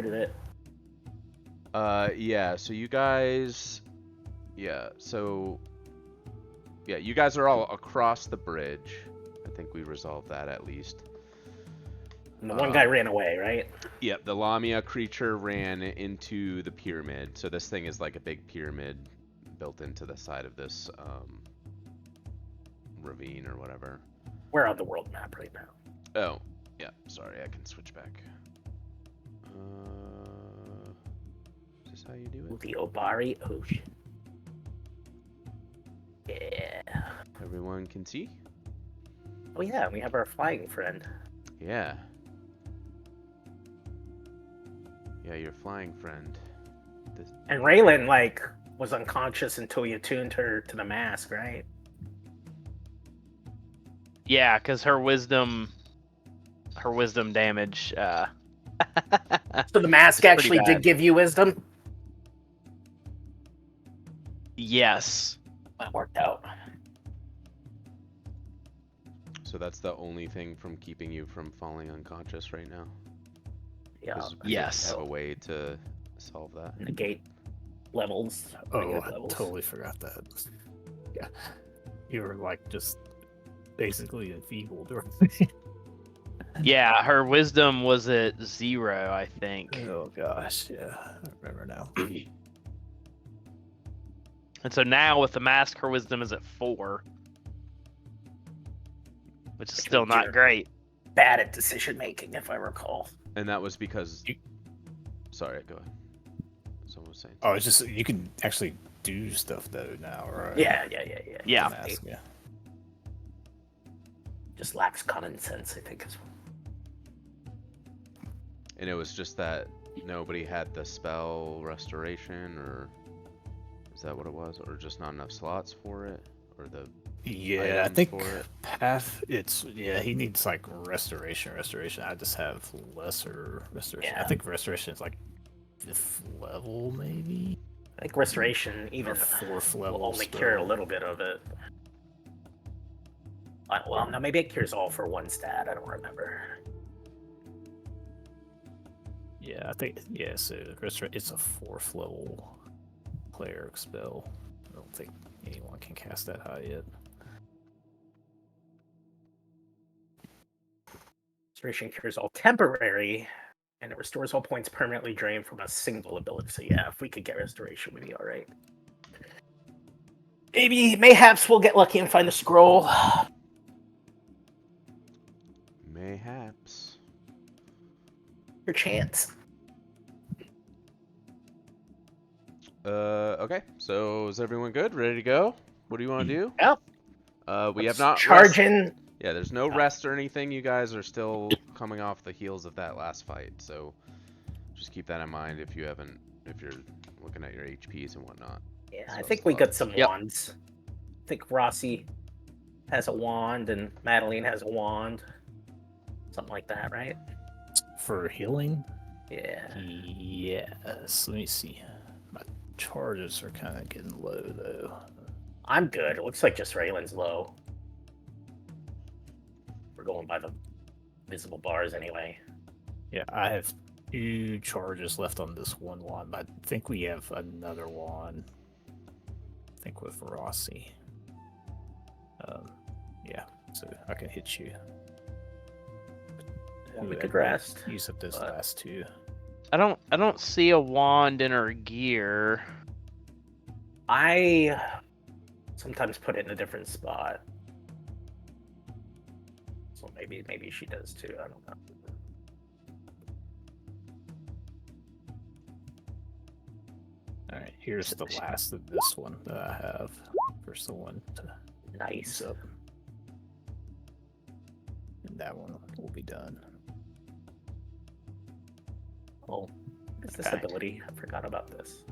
Did it. Yeah, so you guys... Yeah, so... Yeah, you guys are all across the bridge. I think we resolved that at least. And the one guy ran away, right? Yep, the Lamia creature ran into the pyramid. So this thing is like a big pyramid built into the side of this ravine or whatever. We're on the world map right now. Oh, yeah, sorry, I can switch back. Is this how you do it? The Obari Ocean. Yeah. Everyone can see? Oh yeah, we have our flying friend. Yeah. Yeah, your flying friend. And Raylan, like, was unconscious until you tuned her to the mask, right? Yeah, because her wisdom damage. So the mask actually did give you wisdom? Yes. That worked out. So that's the only thing from keeping you from falling unconscious right now? Yeah. Yes. Have a way to solve that. Negate levels. Oh, I totally forgot that. Yeah. You were like just basically enfeebled. Yeah, her wisdom was at 0, I think. Oh gosh, yeah, I remember now. And so now with the mask, her wisdom is at 4. Which is still not great. Bad at decision making, if I recall. And that was because... Sorry, go ahead. Someone was saying... Oh, it's just, you can actually do stuff though now, right? Yeah. Mask, yeah. Just lacks common sense, I think, as well. And it was just that nobody had the spell restoration, or is that what it was? Or just not enough slots for it? Or the I think Path, he needs like restoration. I just have lesser restoration. Yeah. I think restoration is like 5th level, maybe? I think restoration, even or 4th level, will only cure a little bit of it. Well, no, maybe it cures all for 1 stat. I don't remember. Yeah, I think, so it's a 4th level cleric spell. I don't think anyone can cast that high yet. Restoration cures all temporary, and it restores all points permanently drained from a single ability. So yeah, if we could get restoration, we'd be alright. Mayhaps we'll get lucky and find the scroll. Mayhaps. Your chance. Okay, so is everyone good? Ready to go? What do you want to do? Yep. We have not... Charging. Yeah, there's no rest or anything. You guys are still coming off the heels of that last fight, so just keep that in mind if you're looking at your HPs and whatnot. Yeah, I think we got some wands. I think Rossi has a wand and Madeline has a wand. Something like that, right? For healing? Yeah. Yes. Let me see. My charges are kind of getting low, though. I'm good. It looks like just Raylan's low. We're going by the visible bars anyway. Yeah, I have 2 charges left on this one wand, but I think we have another wand. I think with Rossi. Yeah, so I can hit you. We could rest. Use up those last 2. I don't see a wand in her gear. I sometimes put it in a different spot. So maybe she does too. I don't know. Alright, here's the last of this one that I have. First one to Nice. up. And that one will be done. Oh, what's this ability? I forgot about this.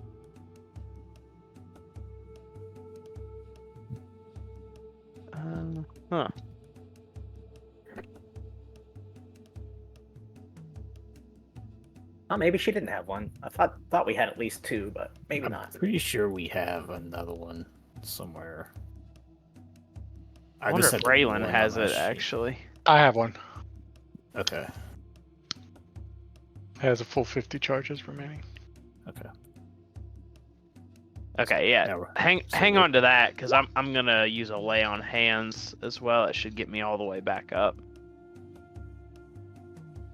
Huh. Oh, maybe she didn't have one. I thought we had at least 2, but maybe not. I'm pretty sure we have another one somewhere. I wonder if Raylan has it, actually. I have one. Okay. Has a full 50 charges remaining. Okay. Okay, yeah. Now we're- Hang on to that, because I'm gonna use a lay on hands as well. It should get me all the way back up.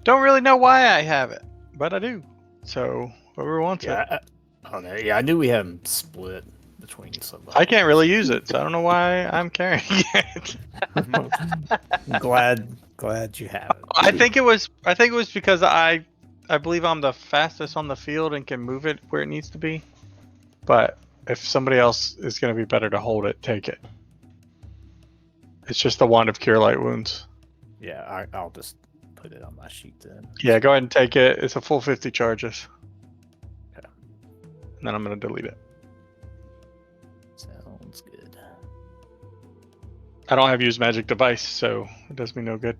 Don't really know why I have it, but I do. So whoever wants it. Yeah, I don't know. Yeah, I knew we had them split between somebody. I can't really use it, so I don't know why I'm carrying it. I'm glad you have it. I think it was because I believe I'm the fastest on the field and can move it where it needs to be. But if somebody else is going to be better to hold it, take it. It's just the wand of cure light wounds. Yeah, I'll just put it on my sheet then. Yeah, go ahead and take it. It's a full 50 charges. Okay. And then I'm going to delete it. Sounds good. I don't have used magic device, so it does me no good.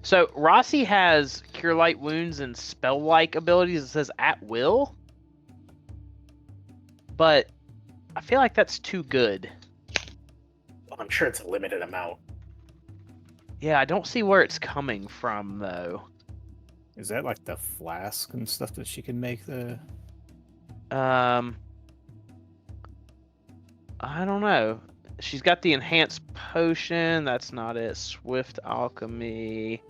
So Rossi has Cure Light Wounds and spell-like abilities. It says at will, but I feel like that's too good. Well, I'm sure it's a limited amount. Yeah, I don't see where it's coming from though. Is that like the flask and stuff that she can make the? I don't know. She's got the enhanced potion. That's not it. Swift alchemy.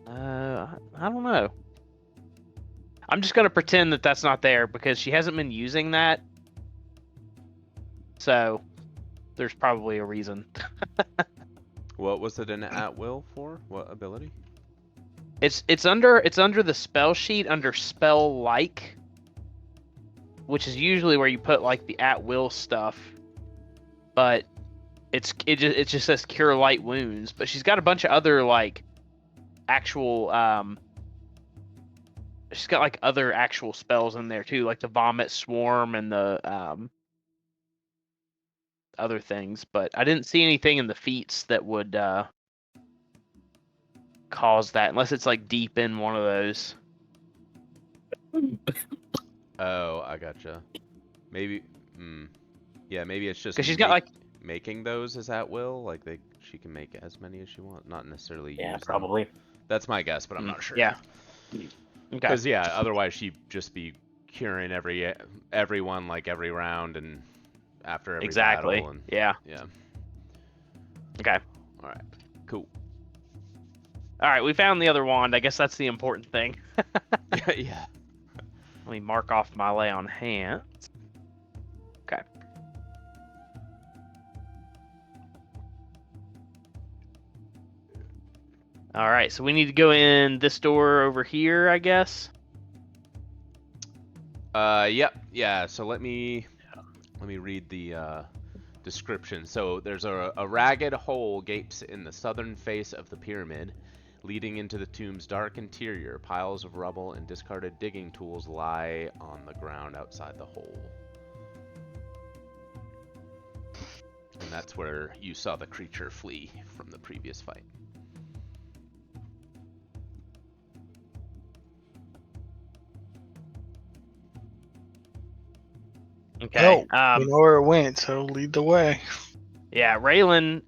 I don't know. I'm just gonna pretend that that's not there because she hasn't been using that. So there's probably a reason. What was it an at will for? What ability? It's under the spell sheet under spell like, which is usually where you put like the at will stuff, but it just says cure light wounds. But she's got a bunch of other like actual she's got like other actual spells in there too, like the vomit swarm and the other things. But I didn't see anything in the feats that would cause that, unless it's like deep in one of those. Oh, I gotcha. Maybe. Yeah, maybe it's just Because she's got like making those as at will. Like she can make as many as she wants, not necessarily Yeah, use them. probably. That's my guess, but I'm not sure. Yeah. Okay. Because yeah, otherwise she'd just be curing everyone like every round and after every Exactly. battle. And, Yeah. yeah. Okay. All right. Cool. All right, we found the other wand. I guess that's the important thing. Yeah. Let me mark off my lay on hands. Okay. All right, so we need to go in this door over here, I guess. Yep. Yeah. So let me read the description. So there's a ragged hole gapes in the southern face of the pyramid, leading into the tomb's dark interior. Piles of rubble and discarded digging tools lie on the ground outside the hole. And that's where you saw the creature flee from the previous fight. Okay. Well, we know where it went, so lead the way. Yeah, Raylan,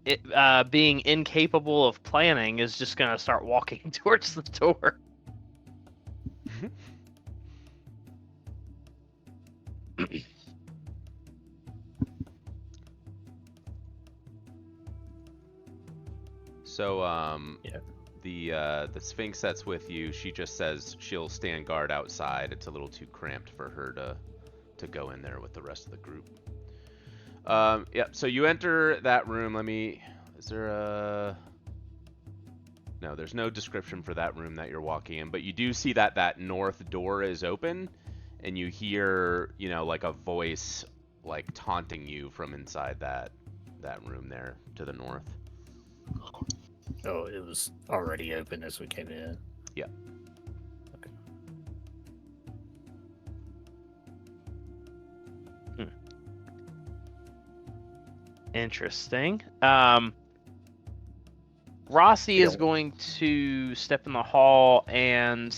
being incapable of planning, is just gonna start walking towards the door. So, Yeah. the Sphinx that's with you, she just says she'll stand guard outside. It's a little too cramped for her to go in there with the rest of the group. Yeah, so you enter that room. Is there a... No, there's no description for that room that you're walking in, but you do see that north door is open, and you hear, like a voice, like, taunting you from inside that room there to the north. Oh, it was already open as we came in. Yeah. Okay. Interesting. Rossi is going to step in the hall and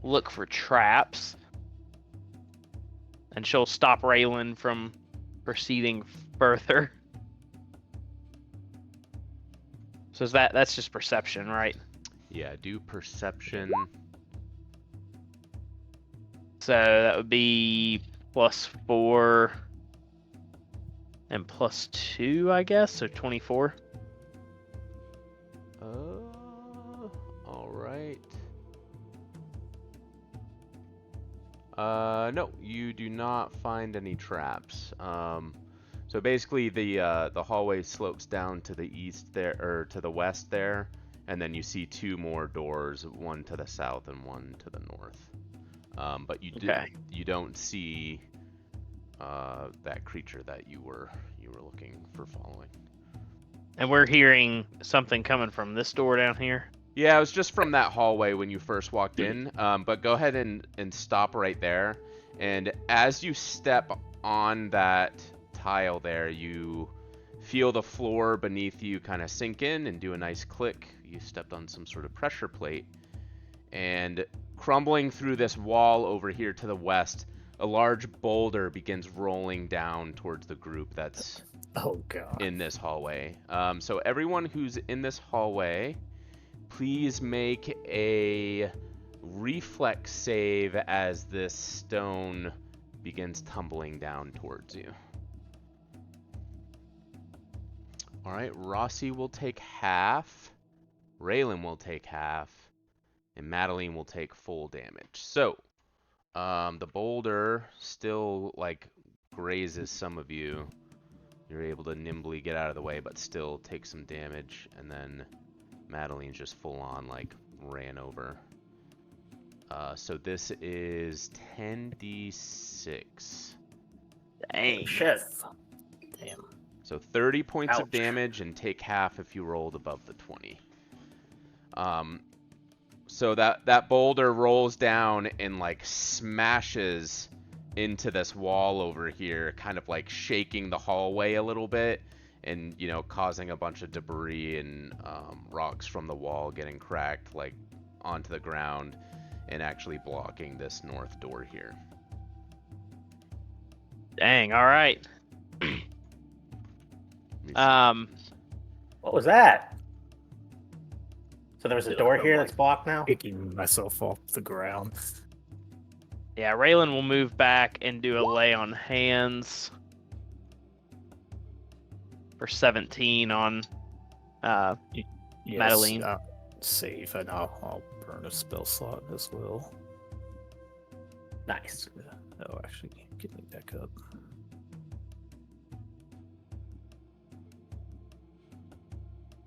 look for traps. And she'll stop Raylan from proceeding further. So that's just perception, right? Yeah, do perception. So that would be +4 and +2, I guess. So 24. All right. No, you do not find any traps. So basically the hallway slopes down to the east there, or to the west there, and then you see two more doors, one to the south and one to the north. But you don't see that creature that you were looking for following. And we're hearing something coming from this door down here. Yeah, it was just from that hallway when you first walked in. But go ahead and stop right there. And as you step on that tile there, you feel the floor beneath you kind of sink in and do a nice click. You stepped on some sort of pressure plate. And crumbling through this wall over here to the west, a large boulder begins rolling down towards the group that's in this hallway. So everyone who's in this hallway, please make a reflex save as this stone begins tumbling down towards you. All right, Rossi will take half, Raylan will take half, and Madeline will take full damage. So, the boulder still like grazes some of you. You're able to nimbly get out of the way, but still take some damage, and then Madeline just full on like ran over. So this is 10d6. Dang. Shit. Damn. So 30 points of Ouch. damage, and take half if you rolled above the 20. So that boulder rolls down and like smashes into this wall over here, kind of like shaking the hallway a little bit, and causing a bunch of debris and rocks from the wall getting cracked like onto the ground, and actually blocking this north door here. Dang. All right. What was that? So there was a door here that's blocked now? Picking myself off the ground. Yeah, Raylan will move back and do a lay on hands for 17 on Yes, Madeline. Save, and I'll burn a spell slot as well. Nice. Oh, actually, get me back up.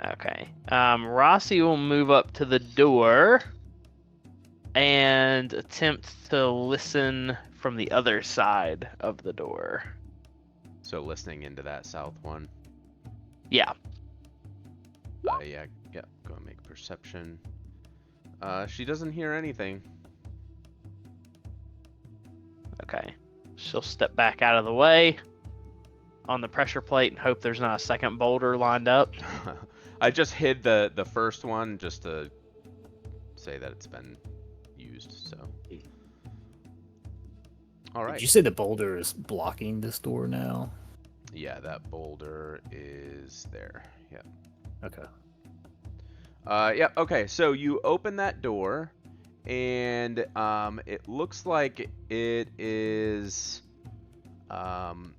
Okay. Rossi will move up to the door and attempt to listen from the other side of the door. So listening into that south one. Yeah. Yeah. Go and make perception. She doesn't hear anything. Okay. She'll step back out of the way on the pressure plate and hope there's not a second boulder lined up. I just hid the first one just to say that it's been used. So. All right. Did you say the boulder is blocking this door now? Yeah, that boulder is there. Yeah. Okay. Yeah. Okay. So you open that door, and it looks like it is kind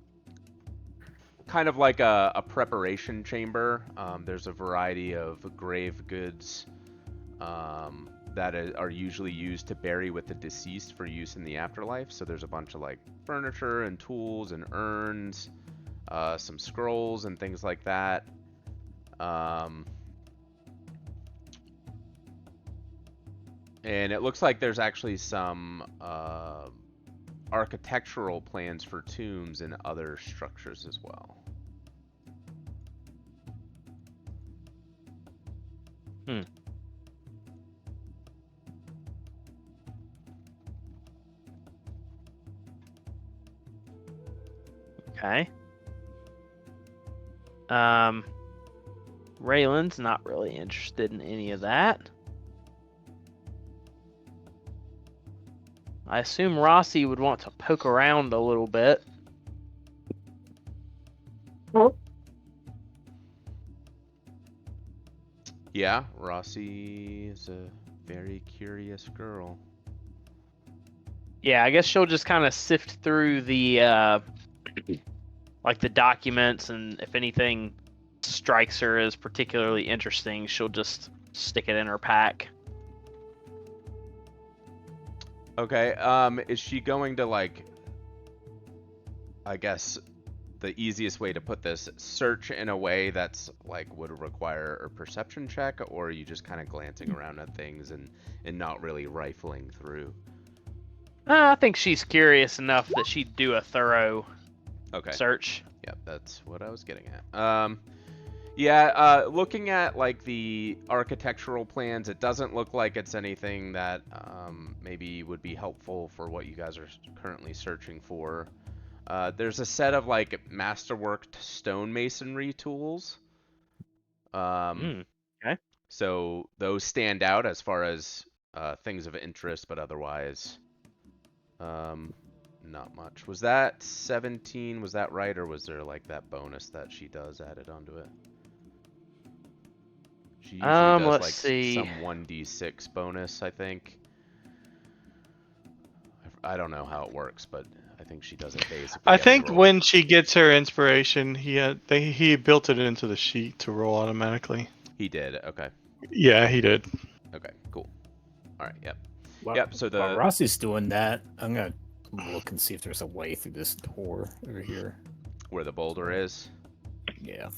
of like a preparation chamber. There's a variety of grave goods that are usually used to bury with the deceased for use in the afterlife. So there's a bunch of like furniture and tools and urns, some scrolls and things like that. And it looks like there's actually some architectural plans for tombs and other structures as well. Okay. Raylan's not really interested in any of that. I assume Rossi would want to poke around a little bit. Yeah, Rossi is a very curious girl. Yeah, I guess she'll just kind of sift through the like the documents, and if anything strikes her as particularly interesting, she'll just stick it in her pack. Okay, is she going to, like, I guess the easiest way to put this, search in a way that's, like, would require a perception check, or are you just kind of glancing around at things and not really rifling through? I think she's curious enough that she'd do a thorough Okay. search. Yep, that's what I was getting at. Yeah, looking at, like, the architectural plans, it doesn't look like it's anything that maybe would be helpful for what you guys are currently searching for. There's a set of, like, masterworked stonemasonry tools. Okay. So those stand out as far as things of interest, but otherwise, not much. Was that 17? Was that right, or was there, like, that bonus that she does added onto it? She usually does, Let's like, see. some 1d6 bonus, I think. I don't know how it works, but I think she does it basically. I every think roll. when she gets her inspiration, he built it into the sheet to roll automatically. He did. Okay. Yeah, he did. Okay. Cool. All right. Yep. While, Yep. So while the Rossi's doing that, I'm gonna look and see if there's a way through this door over here. where the boulder is. Yeah.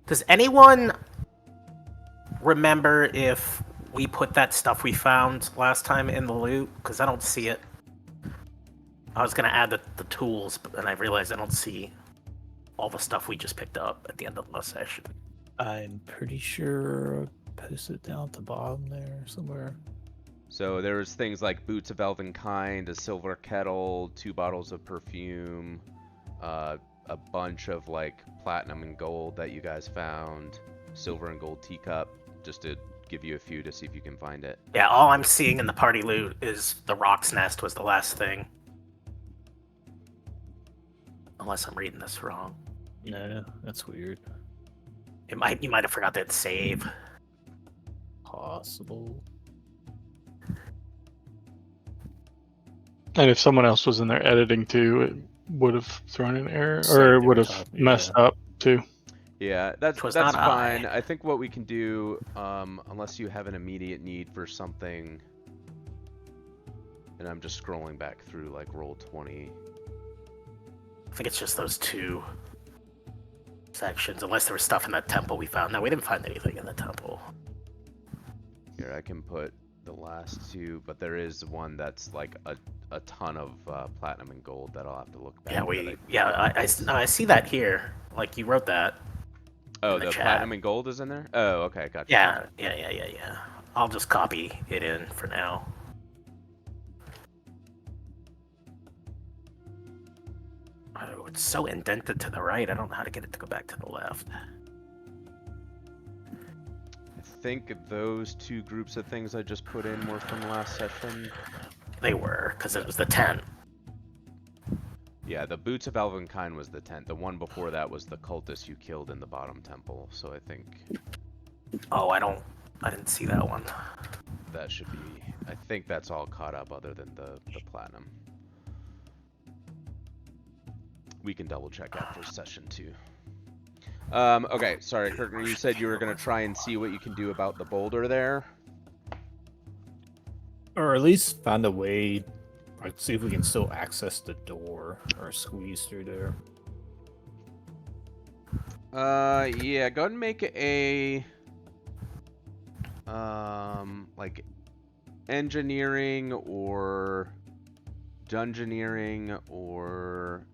Does anyone remember if we put that stuff we found last time in the loot? Because I don't see it. I was gonna add the tools, but then I realized I don't see all the stuff we just picked up at the end of the last session. I'm pretty sure I posted it down at the bottom there somewhere. So there was things like boots of elven kind, a silver kettle, 2 bottles of perfume, a bunch of, like, platinum and gold that you guys found, silver and gold teacup, just to give you a few to see if you can find it. Yeah, all I'm seeing in the party loot is the Rock's Nest was the last thing. Unless I'm reading this wrong. No, that's weird. You might have forgot that save. Possible. And if someone else was in there editing too, it would have thrown an error, Saved or it every would have time, messed yeah. up too. Yeah, that's Was that's not fine. I. I think what we can do, unless you have an immediate need for something, and I'm just scrolling back through, like, roll 20. I think it's just those 2 sections, unless there was stuff in that temple we found. No, we didn't find anything in the temple. Here, I can put the last 2, but there is one that's, like, a ton of platinum and gold that I'll have to look back. Yeah, I see that here. Like, you wrote that. Oh, in the the chat. platinum and gold is in there? Oh, okay, gotcha. Yeah. I'll just copy it in for now. Oh, it's so indented to the right. I don't know how to get it to go back to the left. I think those 2 groups of things I just put in were from last session. They were, because it was the tent. Yeah, the Boots of Elvenkind was the tent. The one before that was the cultist you killed in the bottom temple. So I think Oh, I didn't see that one. that should be... I think that's all caught up other than the platinum. We can double check after session 2. Okay, sorry, Kirkner, you said you were going to try and see what you can do about the boulder there? Or at least find a way, like, see if we can still access the door or squeeze through there. Yeah, go ahead and make a... like, engineering or dungeoneering, or...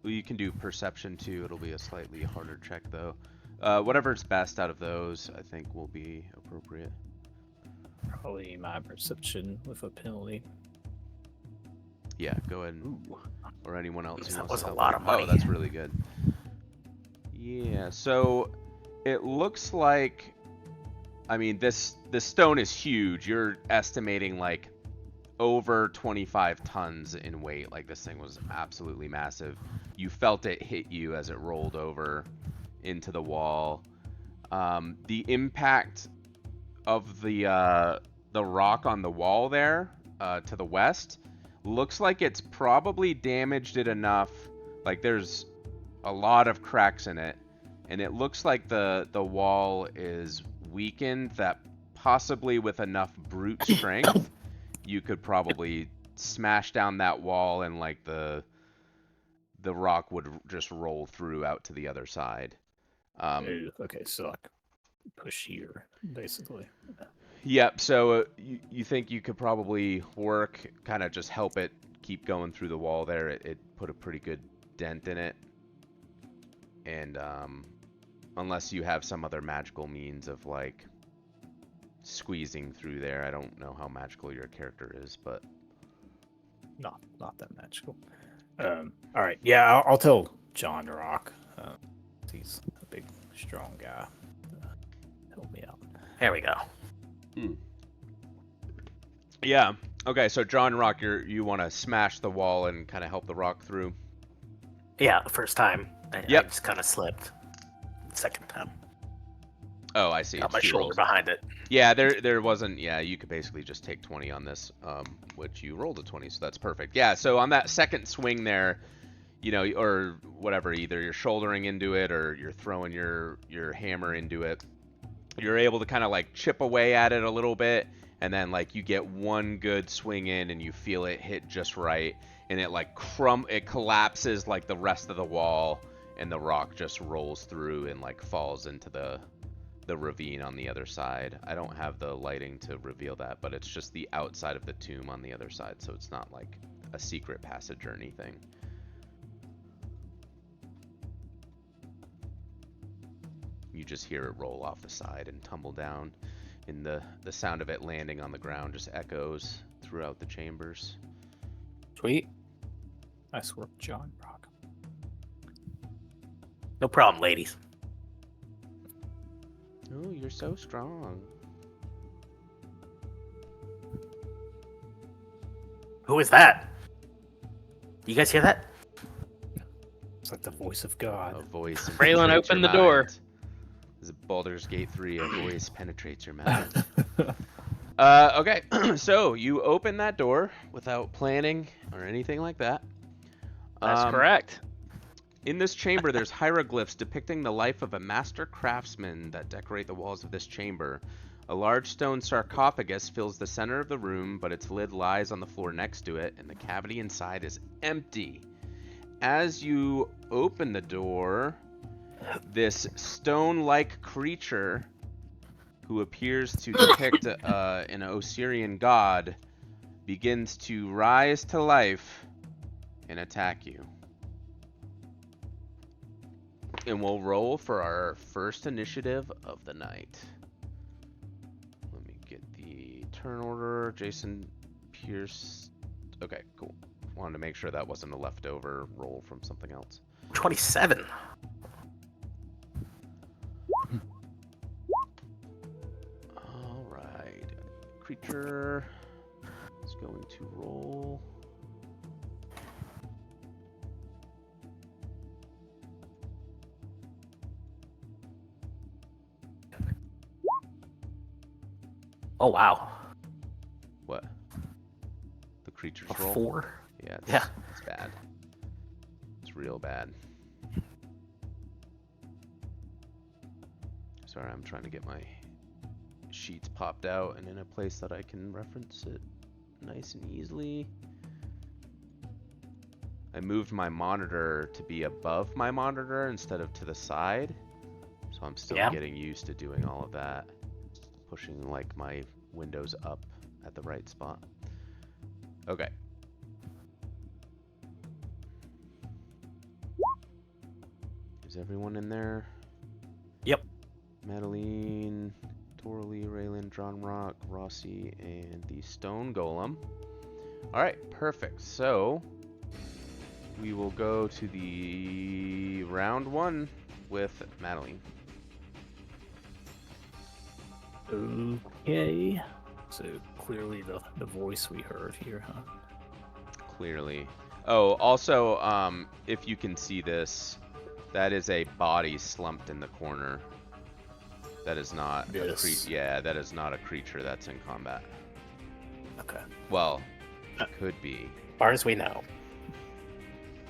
Well, you can do perception too. It'll be a slightly harder check though. Whatever's best out of those, I think, will be appropriate. Probably my perception with a penalty. Yeah, go ahead and, or anyone else who That wants was to a help lot out. of money. Oh, that's really good. Yeah, so it looks like, I mean, this stone is huge. You're estimating, like, over 25 tons in weight. Like, this thing was absolutely massive. You felt it hit you as it rolled over into the wall. The impact of the rock on the wall there to the west looks like it's probably damaged it enough. Like there's a lot of cracks in it, and it looks like the wall is weakened that possibly with enough brute strength you could probably smash down that wall and like the rock would just roll through out to the other side. Okay, so like push here, basically. Yep, so you think you could probably work, kind of just help it keep going through the wall there. It put a pretty good dent in it. And unless you have some other magical means of like squeezing through there. I don't know how magical your character is, but Not that magical. All right, yeah, I'll tell John to rock. He's a big, strong guy. Help me out. There we go. Yeah. Okay, so John Rock, you want to smash the wall and kind of help the rock through. Yeah, the first time I just kind of slipped. Second time, Oh, I see. got It's my two shoulder rolls. behind it. Yeah, there wasn't. Yeah, you could basically just take 20 on this, which you rolled a 20, so that's perfect. Yeah, so on that second swing there, you know, or whatever, either you're shouldering into it or you're throwing your hammer into it. You're able to kind of like chip away at it a little bit, and then like you get one good swing in, and you feel it hit just right, and it like it collapses like the rest of the wall, and the rock just rolls through and like falls into the ravine on the other side. I don't have the lighting to reveal that, but it's just the outside of the tomb on the other side, so it's not like a secret passage or anything. You just hear it roll off the side and tumble down, and the sound of it landing on the ground just echoes throughout the chambers. Sweet. Nice work, John Rock. No problem, ladies. Oh, you're so strong. Who is that? You guys hear that? It's like the voice of God. A voice. Braylon, penetrates open your the door. mind. This is Baldur's Gate 3. A voice penetrates your mind. Okay, so you open that door without planning or anything like that. That's correct. In this chamber, there's hieroglyphs depicting the life of a master craftsman that decorate the walls of this chamber. A large stone sarcophagus fills the center of the room, but its lid lies on the floor next to it, and the cavity inside is empty. As you open the door, this stone-like creature, who appears to depict an Osirian god, begins to rise to life and attack you. And we'll roll for our first initiative of the night. Let me get the turn order. Jason Pierce. Okay, cool. Wanted to make sure that wasn't a leftover roll from something else. 27. Alright. Creature is going to roll. Oh wow. What? The creature's A roll? 4. Yeah, Yeah. It's bad. It's real bad. Sorry, I'm trying to get my sheets popped out and in a place that I can reference it nice and easily. I moved my monitor to be above my monitor instead of to the side, so I'm still getting used to doing all of that. Pushing like my windows up at the right spot. Okay. Is everyone in there? Yep. Madeline, Torley, Raylan, John Rock, Rossi, and the Stone Golem. Alright, perfect. So, we will go to the round 1 with Madeline. Okay. So clearly the voice we heard here, huh? Clearly. Oh, also, if you can see this, that is a body slumped in the corner. That is not a Yes. yeah, that is not a creature that's in combat. Okay. Well, could be, As far as we know.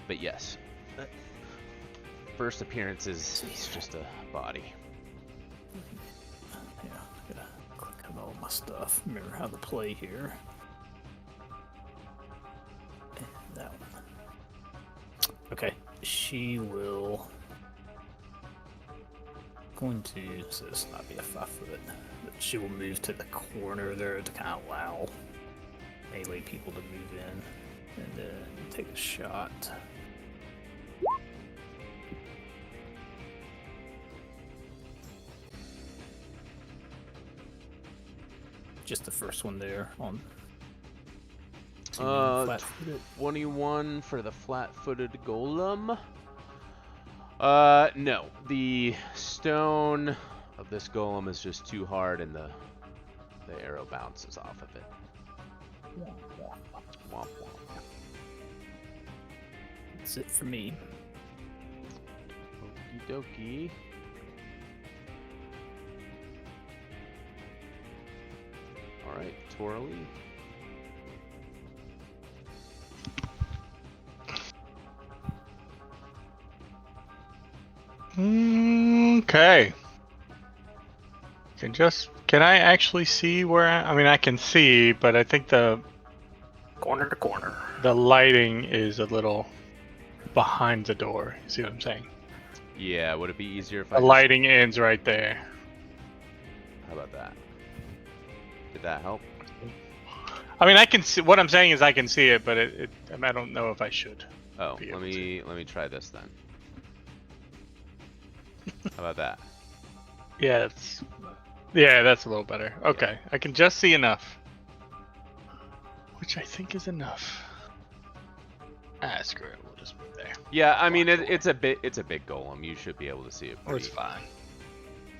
but yes. First appearance is it's just a body. Yeah, gotta click on all my stuff. Remember how to play here. And that one. Okay, she will. Going to, so this will not be a 5 foot, but she will move to the corner there to kind of allow melee people to move in and then take a shot. Just the first one there on. Flat-footed. 21 for the flat-footed golem. No. The stone of this golem is just too hard, and the arrow bounces off of it. Womp womp. That's it for me. Okie dokie. All right, Torley. Okay. Can I actually see where I mean, I can see, but I think the Corner to corner. lighting is a little behind the door. You see what I'm saying? Yeah, would it be easier if The I just... lighting ends right there. How about that? Did that help? I mean, I can see. What I'm saying is I can see it, but I don't know if I should. Oh, Be let able to. me try this then. How about that? Yeah, that's a little better. Okay, I can just see enough, which I think is enough. Ah, screw it. We'll just move there. Yeah, I mean it's a big golem. You should be able to see it. Oh, it's Pretty. fine.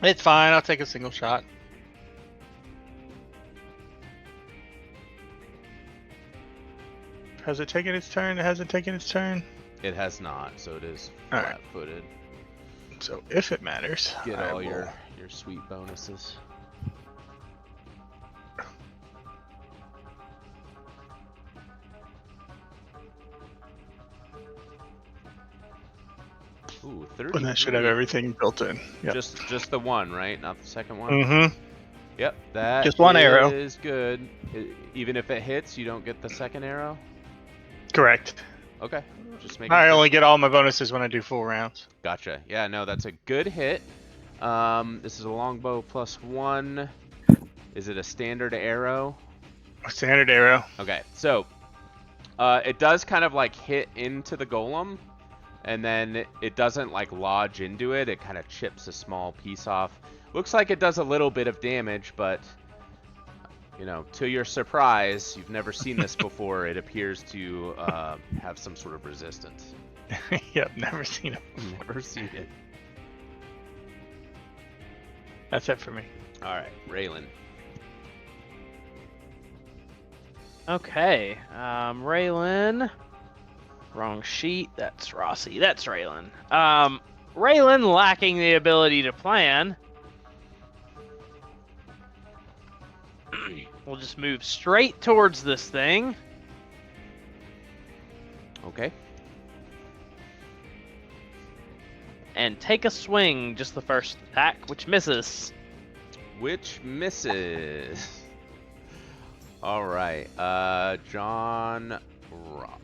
It's fine. I'll take a single shot. Has it taken its turn? It hasn't taken its turn. It has not, so it is All right. flat-footed. So if it matters, Get I all will- your sweet bonuses. Ooh, 30. And that should have everything built in. Yep. Just the one, right? Not the second one. Mm-hmm. Yep, that Just one arrow. is good. Even if it hits, you don't get the second arrow. Correct. Okay, just make. I only get all my bonuses when I do full rounds. Gotcha. Yeah, no, that's a good hit. This is a longbow +1. Is it a standard arrow? A standard arrow. Okay, so it does kind of like hit into the golem, and then it doesn't like lodge into it. It kind of chips a small piece off. Looks like it does a little bit of damage, but you know, to your surprise, you've never seen this before. It appears to have some sort of resistance. Yep, never seen it. Never seen it. That's it for me. All right, Raylan. Okay, Raylan. Wrong sheet. That's Rossi. That's Raylan. Raylan, lacking the ability to plan, will just move straight towards this thing. Okay. And take a swing, just the first attack, which misses. Which misses. All right, John Rock.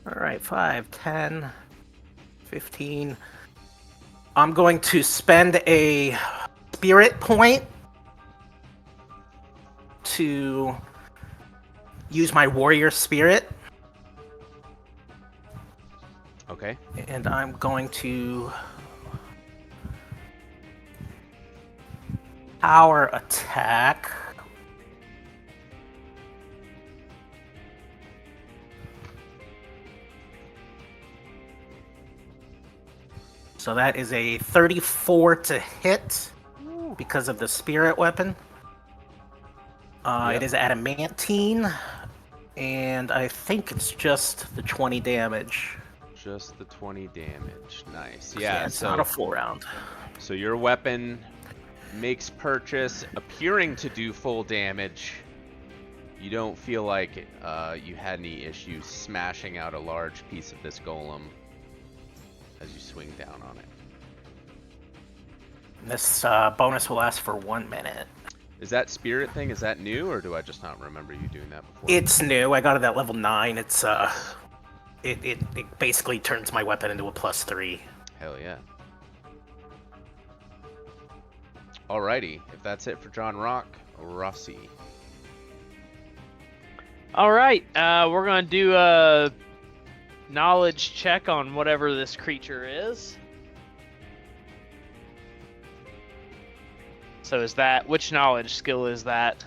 All right, 5, 10, 15. I'm going to spend a spirit point to use my warrior spirit, Okay. and I'm going to power attack. So that is a 34 to hit because of the spirit weapon. Yep. It is adamantine, and I think it's just the 20 damage. Just the 20 damage. Nice. Yeah, Yeah. it's So not a full round. so your weapon makes purchase, appearing to do full damage. You don't feel like you had any issues smashing out a large piece of this golem as you swing down on it. This bonus will last for 1 minute. Is that spirit thing, is that new, or do I just not remember you doing that before? It's new. I got it at level 9. It's it basically turns my weapon into a +3. Hell yeah. Alrighty, if that's it for John Rock, Rossi. All right, we're gonna do a knowledge check on whatever this creature is. So is that, which knowledge skill is that?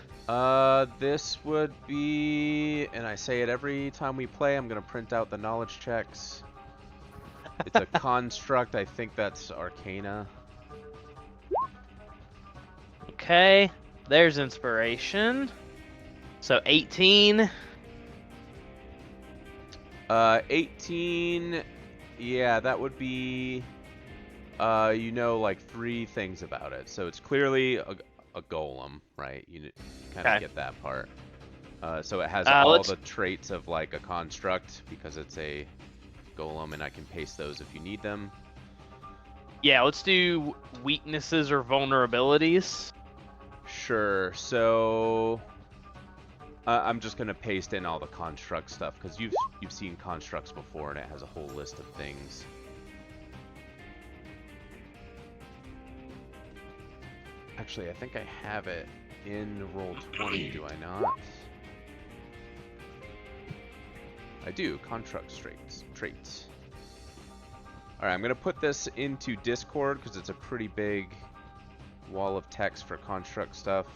This would be, and I say it every time we play, I'm gonna print out the knowledge checks. It's a construct, I think that's Arcana. Okay, there's inspiration. So 18. 18, yeah, that would be, you know, like 3 things about it. So it's clearly a golem, right? You kind of Okay. get that part. So it has let's- the traits of like a construct because it's a golem, and I can paste those if you need them. Yeah, let's do weaknesses or vulnerabilities. Sure. So I'm just gonna paste in all the construct stuff because you've seen constructs before, and it has a whole list of things. Actually, I think I have it in Roll20, do I not? I do. Construct traits. Alright, I'm gonna put this into Discord because it's a pretty big wall of text for construct stuff.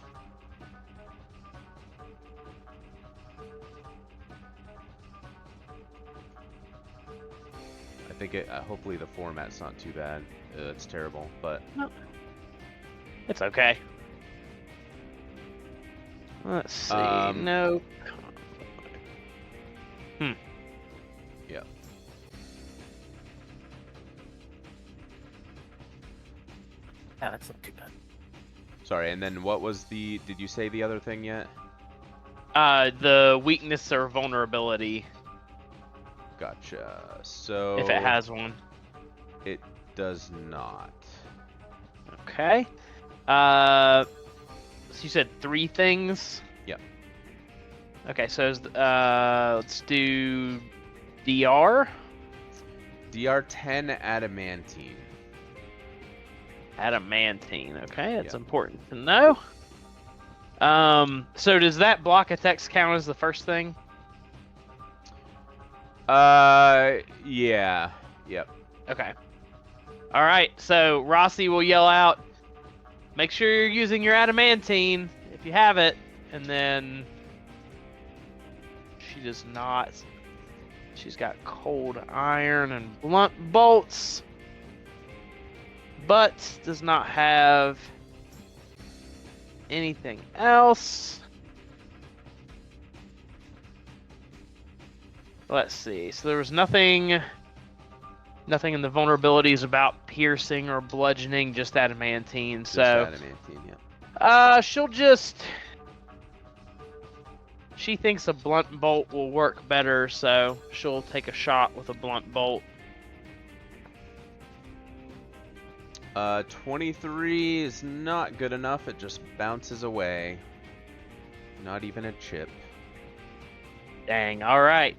I think hopefully the format's not too bad. It's terrible, but It's okay. Let's see. No. yeah. Yeah, that's not too bad. Sorry, and then what was did you say the other thing yet? The weakness or vulnerability, Gotcha. So if it has one. it does not. Okay. So you said 3 things? Yep. Okay, so let's do DR. DR10 adamantine. Adamantine. Okay, that's Yep. important to know. So does that block attacks count as the first thing? Yeah. Yep. Okay. All right. So Rossi will yell out, "Make sure you're using your adamantine if you have it," and then she does not. She's got cold iron and blunt bolts, but does not have anything else. Let's see. So there was nothing in the vulnerabilities about piercing or bludgeoning, just adamantine. Just So adamantine, yep. she'll just. She thinks a blunt bolt will work better, so she'll take a shot with a blunt bolt. 23 is not good enough. It just bounces away. Not even a chip. Dang. All right.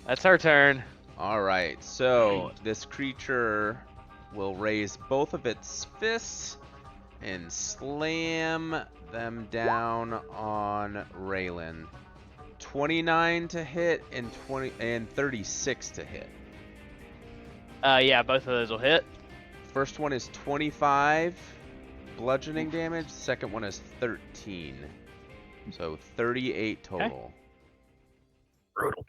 That's her turn. Alright, so this creature will raise both of its fists and slam them down on Raylan. 29 to hit and 36 to hit. Yeah, both of those will hit. First one is 25 bludgeoning damage. Second one is 13. So 38 total. Brutal.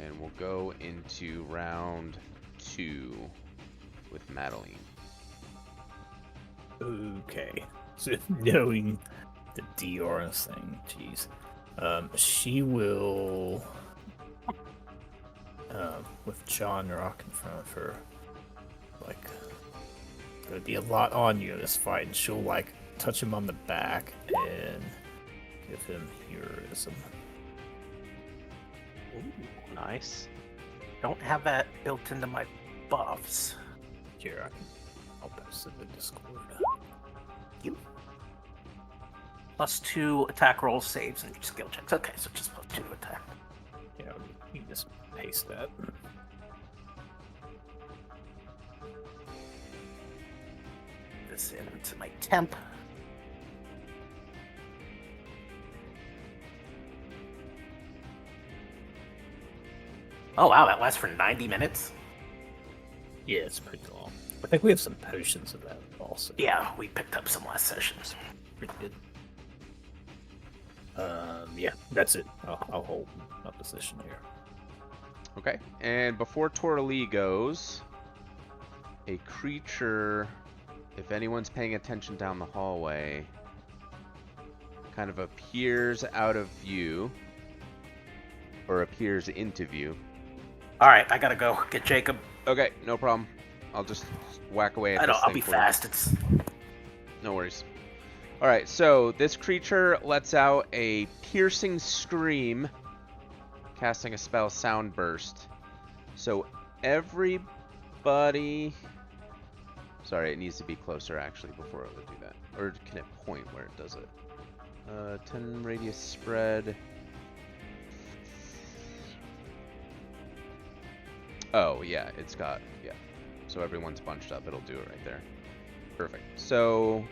And we'll go into round 2 with Madeline. Okay. So knowing the DR thing, jeez. She will, with John Rock in front of her, like, There'd be a lot on you in this fight, and she'll like touch him on the back and give him heroism. Ooh, nice. Don't have that built into my buffs. Here, I'll post it in the Discord. You. +2 attack rolls, saves, and skill checks. Okay, so just +2 attack. Yeah, you can just paste that. This into my temp. Oh wow, that lasts for 90 minutes? Yeah, it's pretty long. I think we have some potions of that also. Yeah, we picked up some last sessions. Pretty good. Yeah, that's it. I'll hold my position here. Okay, and before Torali goes, a creature, if anyone's paying attention down the hallway, kind of appears out of view, or appears into view. Alright, I gotta go get Jacob. Okay, no problem. I'll just whack away at I this don't, I'll thing be for you. fast. It's No worries. Alright, so this creature lets out a piercing scream, casting a spell Sound Burst. So everybody... Sorry, it needs to be closer actually before it would do that. Or can it point where it does it? 10 radius spread. Oh, yeah, it's got... Yeah. So everyone's bunched up. It'll do it right there. Perfect. So...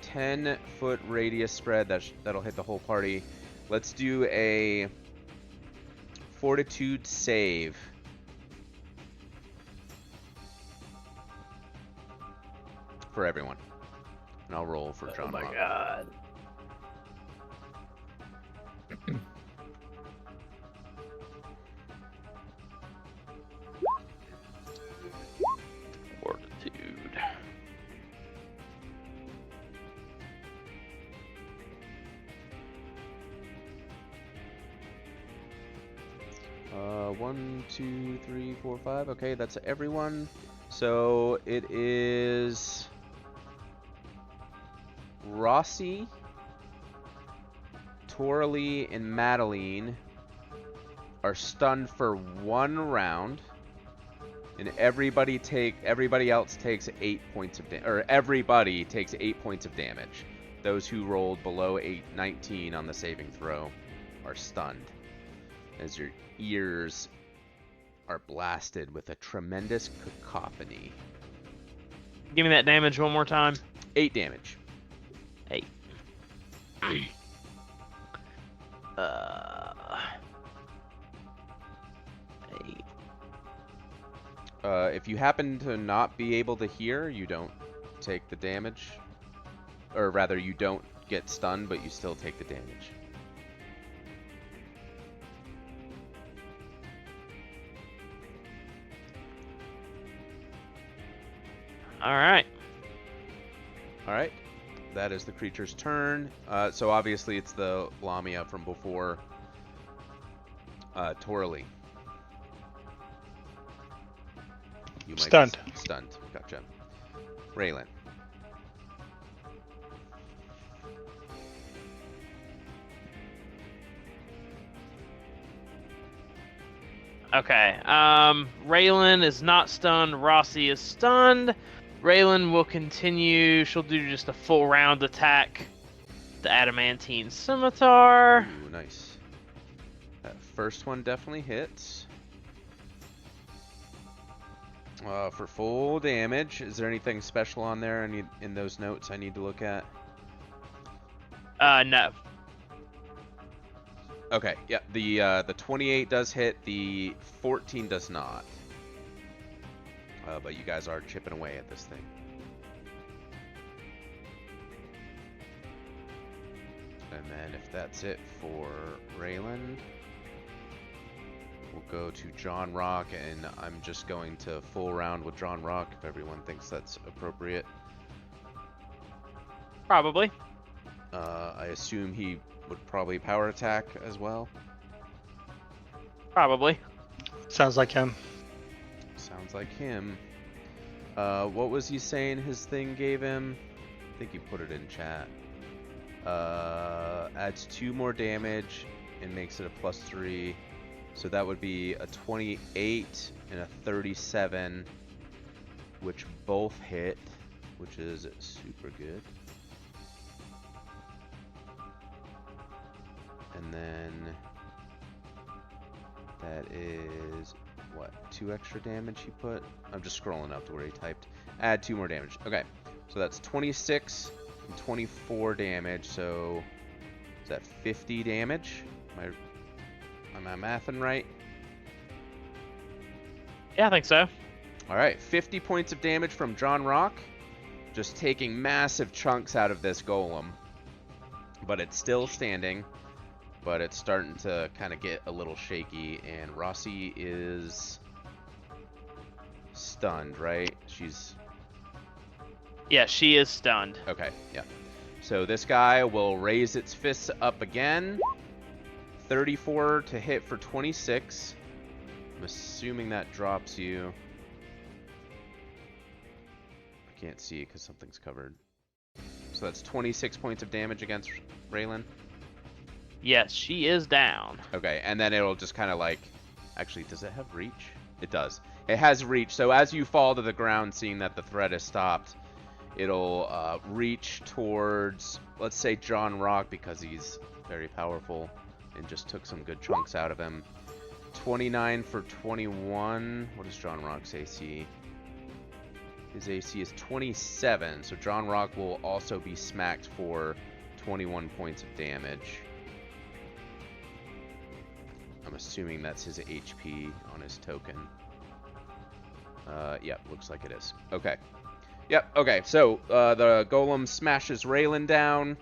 10-foot radius spread, that'll hit the whole party. Let's do a fortitude save. For everyone. And I'll roll for John Oh my Rock. god. Fortitude. One, two, three, four, five. Okay, that's everyone. So it is Rossi, Torali, and Madeline are stunned for 1 round, and everybody else takes 8 points of damage. Or everybody takes 8 points of damage. Those who rolled below 19 on the saving throw are stunned, as your ears are blasted with a tremendous cacophony. Give me that damage one more time. 8 damage. 8. Eight. If you happen to not be able to hear, you don't take the damage. Or rather, you don't get stunned, but you still take the damage. All right. Alright. That is the creature's turn. So obviously it's the Lamia from before. Torali. You might Stunned. be stunned. Gotcha. Raylan. Okay. Raylan is not stunned. Rossi is stunned. Raylan will continue. She'll do just a full round attack. The adamantine scimitar. Ooh, nice. That first one definitely hits. For full damage, is there anything special on there in those notes I need to look at? No. Okay, yeah, the 28 does hit, the 14 does not. But you guys are chipping away at this thing. And then if that's it for Raylan, we'll go to John Rock, and I'm just going to full round with John Rock if everyone thinks that's appropriate. Probably. I assume he would probably power attack as well. Probably. Sounds like him. Sounds like him. What was he saying his thing gave him? I think you put it in chat. Adds 2 more damage and makes it a +3. So that would be a 28 and a 37, which both hit, which is super good. And then that is, what, 2 extra damage he put? I'm just scrolling up to where he typed. Add 2 more damage. Okay, so that's 26 and 24 damage, so is that 50 damage? Am I mathing right? Yeah, I think so. Alright, 50 points of damage from John Rock. Just taking massive chunks out of this golem. But it's still standing. But it's starting to kind of get a little shaky. And Rossi is stunned, right? She's... Yeah, she is stunned. Okay, yeah. So this guy will raise its fists up again. 34 to hit for 26. I'm assuming that drops you. I can't see because something's covered. So that's 26 points of damage against Raylan. Yes, she is down. Okay, and then it'll just kind of like... Actually, does it have reach? It does. It has reach. So as you fall to the ground, seeing that the threat is stopped, it'll reach towards, let's say, John Rock, because he's very powerful and just took some good chunks out of him. 29 for 21. What is John Rock's AC? His AC is 27, so John Rock will also be smacked for 21 points of damage. I'm assuming that's his HP on his token. Yep, looks like it is. Okay. Yep, okay, so the golem smashes Raylan down,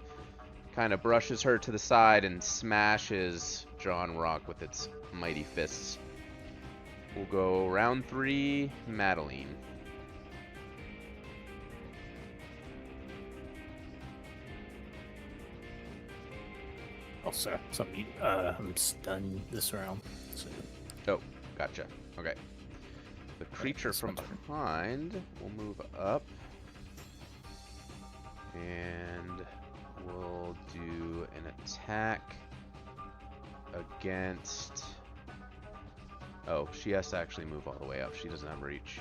kind of brushes her to the side, and smashes John Rock with its mighty fists. We'll go round 3, Madeline. Also, I'm stunned this round. So. Oh, gotcha. Okay. The creature from behind will move up. And we'll do an attack against... Oh, she has to actually move all the way up. She doesn't have reach.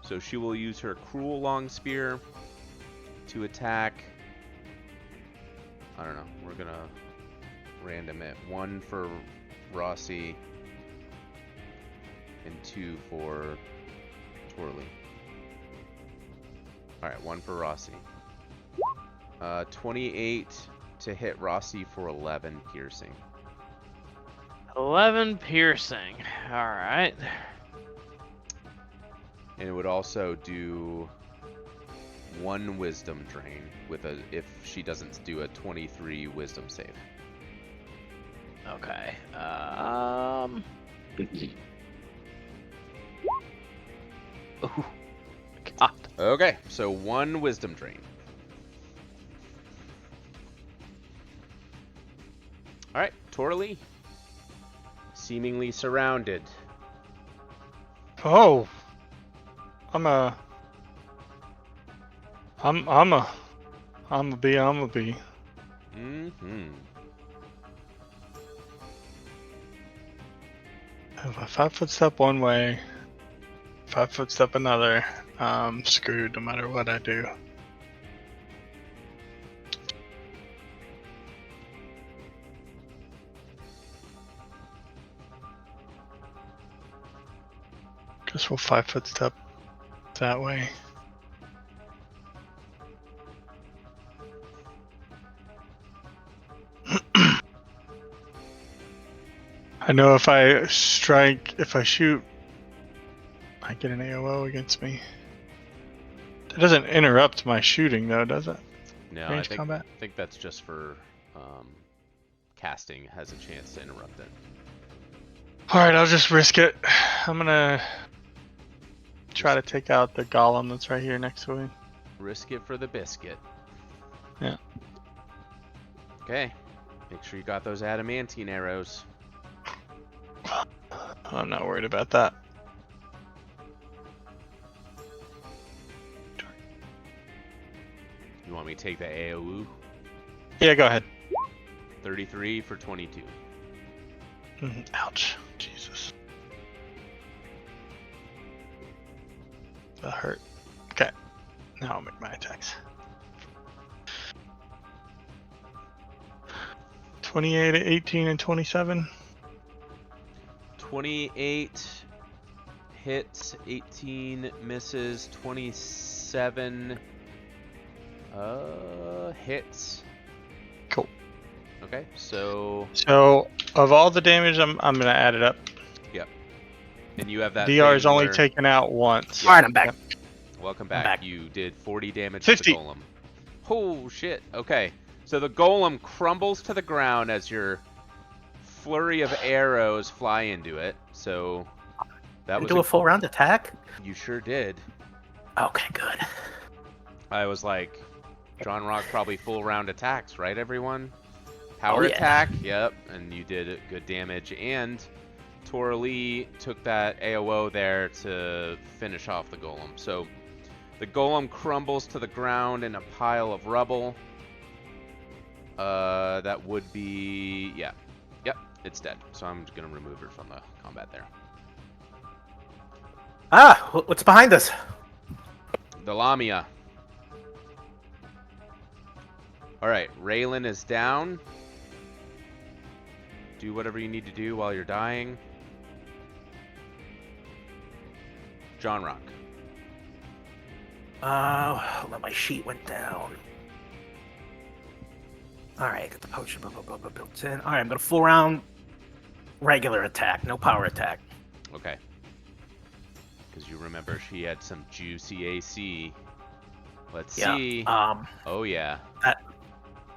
So she will use her Cruel Long Spear to attack. I don't know. We're going to random it. 1 for Rossi and 2 for Twirly. Alright, 1 for Rossi. 28 to hit Rossi for 11 piercing. 11 piercing. Alright. And it would also do 1 wisdom drain with a if she doesn't do a 23 wisdom save. Okay. Oh, God. Okay, so 1 wisdom drain. Alright, Torley. Seemingly surrounded. Oh, I'm a bee. Mm-hmm. If I 5-foot step one way, 5-foot step another, I'm screwed no matter what I do. Guess we'll 5-foot step that way. I know if I shoot, I get an AOO against me. That doesn't interrupt my shooting though, does it? No, Range combat? I think that's just for casting has a chance to interrupt it. Alright, I'll just risk it. I'm gonna try to take out the golem that's right here next to me. Risk it for the biscuit. Yeah. Okay. Make sure you got those adamantine arrows. I'm not worried about that. You want me to take the AOU? Yeah, go ahead. 33 for 22. Ouch. Jesus. That hurt. Okay. Now I'll make my attacks. 28, 18, and 27. 28 hits, 18 misses, 27 hits. Cool. Okay, so So, of all the damage, I'm gonna add it up. yep. And you have that DR is thing only where- taken out once. All right, I'm back. Yep. Welcome I'm back. back. You did 40 damage 50. to the golem. Oh shit. Okay. So the golem crumbles to the ground as your flurry of arrows fly into it. So that was Do a full round attack? You sure did. Okay, good. I was like, John Rock probably full round attacks, right everyone? Power Oh, yeah. attack. Yep. And you did good damage. And Tora Lee took that AOO there to finish off the golem. So the golem crumbles to the ground in a pile of rubble. That would be, yeah. Yep, it's dead. So I'm going to remove her from the combat there. Ah, what's behind us? The Lamia. Alright, Raylan is down. Do whatever you need to do while you're dying. John Rock. My sheet went down. Alright, get the potion built in. Alright, I'm gonna full round regular attack, no power attack. Okay. Because you remember she had some juicy AC. Let's Yeah. see. Oh yeah.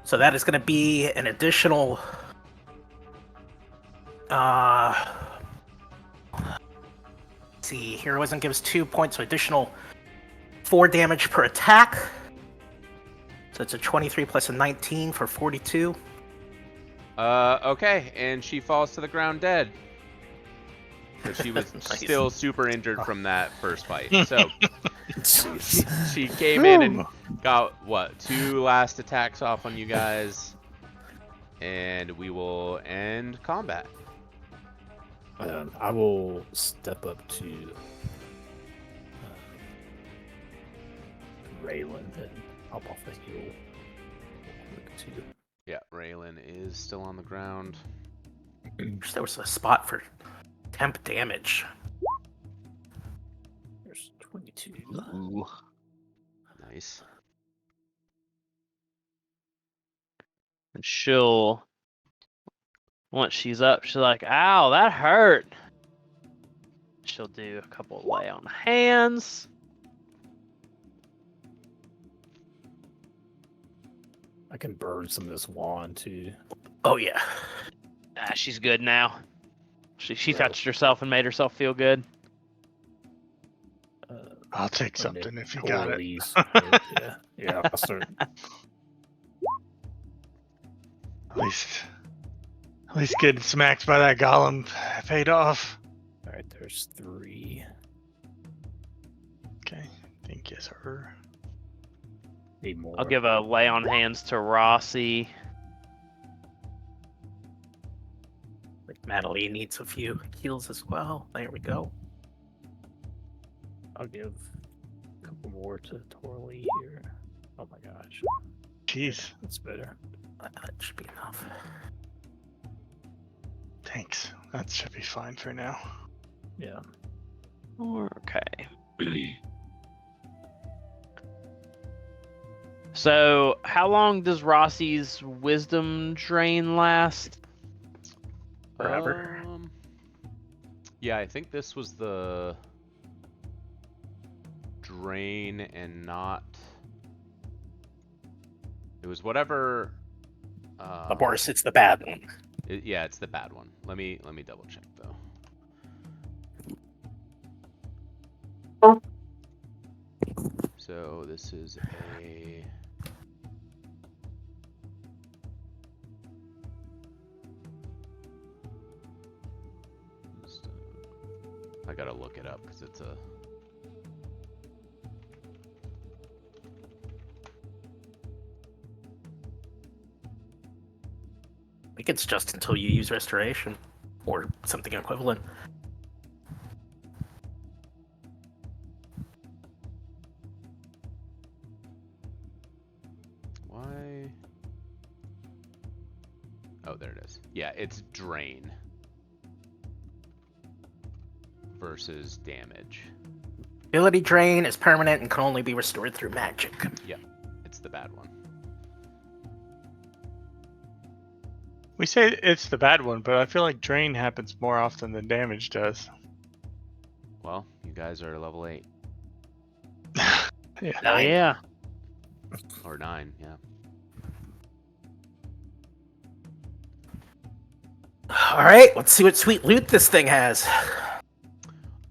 So that is gonna be an additional see, heroism gives 2 points, so additional 4 damage per attack. So it's a 23 plus a 19 for 42. Okay, and she falls to the ground dead. So she was Nice. still super injured from that first fight. So she came in and got, what, 2 last attacks off on you guys. And we will end combat. I will step up to Raylan and hop off the hill real quick too. Yeah, Raylan is still on the ground. Wish there was a spot for temp damage. There's 22. Ooh. Nice. And she'll, once she's up, she's like, ow, that hurt. She'll do a couple of lay on hands. I can burn some of this wand too. Oh yeah. Ah, she's good now. She touched herself and made herself feel good. I'll take and something it if you got it. Coralie's- yeah. I'll start. At least getting smacked by that golem paid off. All right, there's 3. Okay, thank you, sir. Need more. I'll give a lay on hands to Rossi. Like Madeline needs a few heals as well. There we go. I'll give a couple more to Torley here. Oh my gosh, Jeez, that's better. That should be enough. thanks. That should be fine for now. Yeah. Okay. So, how long does Rossi's wisdom drain last? Forever. Yeah, I think this was the drain and not. It was whatever. Of course, it's the bad one. Yeah, it's the bad one. Let me double check though. So this is a. I gotta look it up because it's a. think it's just until you use restoration or something equivalent. Why? Oh, there it is. Yeah, it's drain versus damage. Ability drain is permanent and can only be restored through magic. Yep, it's the bad one. We say it's the bad one, but I feel like drain happens more often than damage does. Well, you guys are level 8 Yeah. Oh, 9. yeah. or 9, yeah. All right, let's see what sweet loot this thing has.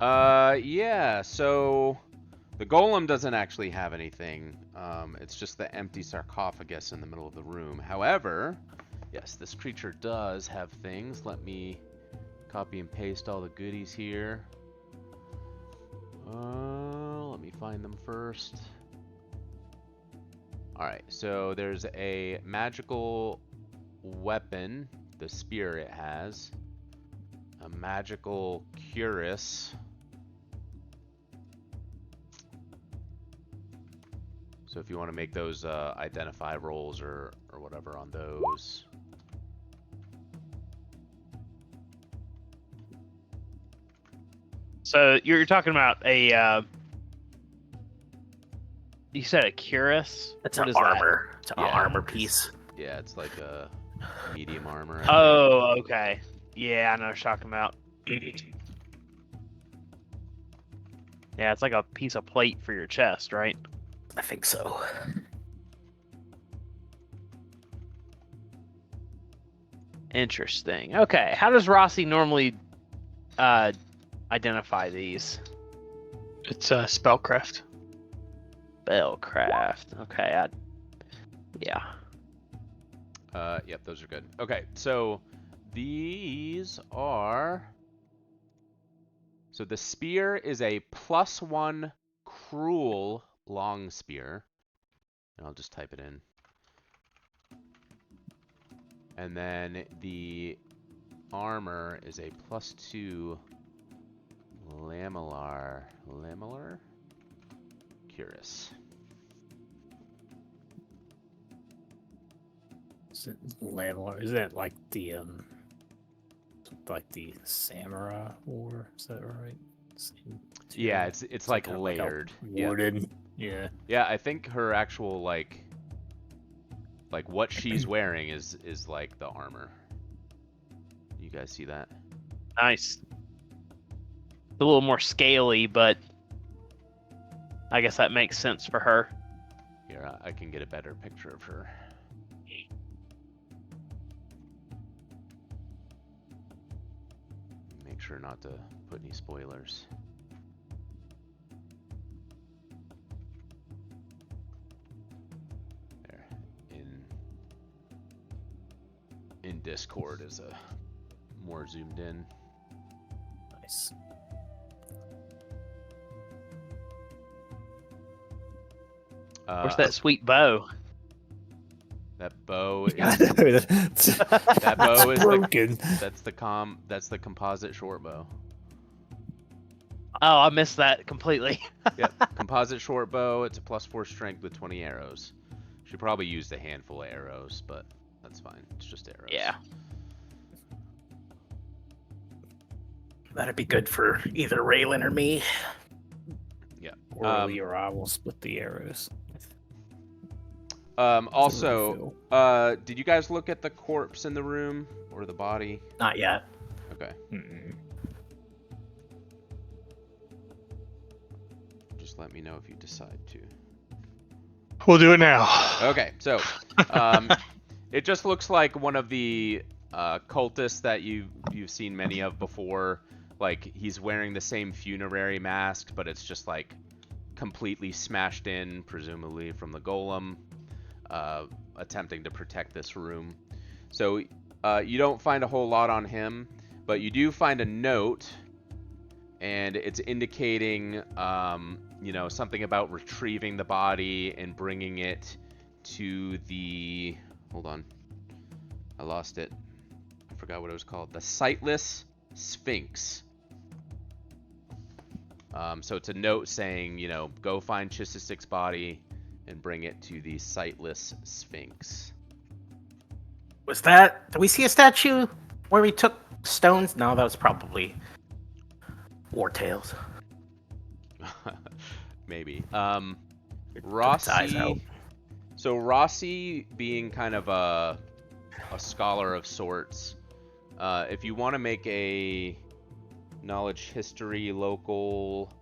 Yeah, so the golem doesn't actually have anything. It's just the empty sarcophagus in the middle of the room. However, yes, this creature does have things. Let me copy and paste all the goodies here. Let me find them first. Alright, so there's a magical weapon, the spear it has. A magical cuirass. So if you want to make those identify rolls or whatever on those. So you're talking about a. You said a cuirass? It's What an is that? armor. It's an Yeah, armor it's- piece. Yeah, it's like a medium armor. I think. Oh, okay. Yeah, I know what you're talking about. Yeah, it's like a piece of plate for your chest, right? I think so. Interesting. Okay, how does Rossi normally identify these? It's spellcraft. Spellcraft. Okay, yeah. Yep, those are good. Okay, so these are. So the spear is a +1 cruel long spear. And I'll just type it in. And then the armor is a +2 lamellar cuirass. Is it Landlord? Is that like the samurai war? Is that right? Same Yeah, material? it's like kinda layered. a Yeah. wooden. Yeah. Yeah, I think her actual like what she's wearing is like the armor. You guys see that? Nice. It's a little more scaly, but I guess that makes sense for her. Here, I can get a better picture of her. Make sure not to put any spoilers. There. In Discord is a more zoomed in. Nice. Where's that sweet bow? That bow is that that bow is broken. that's the composite short bow. Oh, I missed that completely. Yep, composite short bow. It's a +4 strength with 20 arrows. She probably used a handful of arrows, but that's fine. It's just arrows. Yeah. That'd be good for either Raylan or me. Yeah. Orly or I will split the arrows. Also, did you guys look at the corpse in the room or the body? Not yet. Okay. Mm-mm. Just let me know if you decide to. We'll do it now. Okay, so it just looks like one of the cultists that you've seen many of before. Like he's wearing the same funerary mask, but it's just like completely smashed in, presumably from the golem, attempting to protect this room. So you don't find a whole lot on him, but you do find a note, and it's indicating something about retrieving the body and bringing it to the... Hold on. I lost it. forgot what it was called. The Sightless Sphinx. So it's a note saying, you know, go find Chisistic's body and bring it to the Sightless Sphinx. Was that? Did we see a statue where we took stones? No, that was probably War Tales. Maybe. Took its eyes Rossi. out. So Rossi, being kind of a scholar of sorts, if you want to make a knowledge, history, local,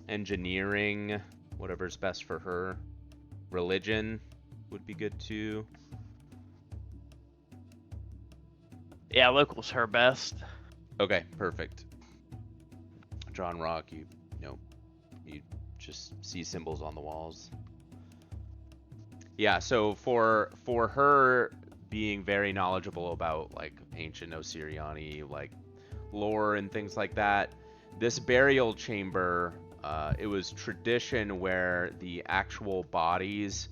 engineering, whatever's best for her, religion would be good too. Yeah, local's her best. Okay, perfect. John Rock, you just see symbols on the walls. Yeah, so for her being very knowledgeable about like ancient Osiriani, like lore and things like that, this burial chamber, it was tradition where the actual bodies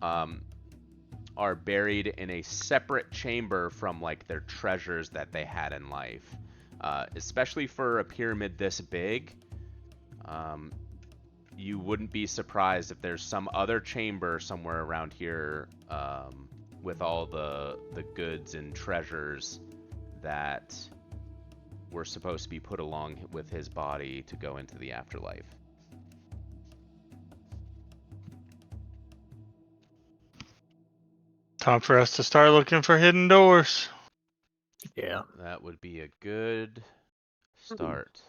are buried in a separate chamber from like their treasures that they had in life. Especially for a pyramid this big, you wouldn't be surprised if there's some other chamber somewhere around here with all the goods and treasures that were supposed to be put along with his body to go into the afterlife. Time for us to start looking for hidden doors. Yeah. That would be a good start.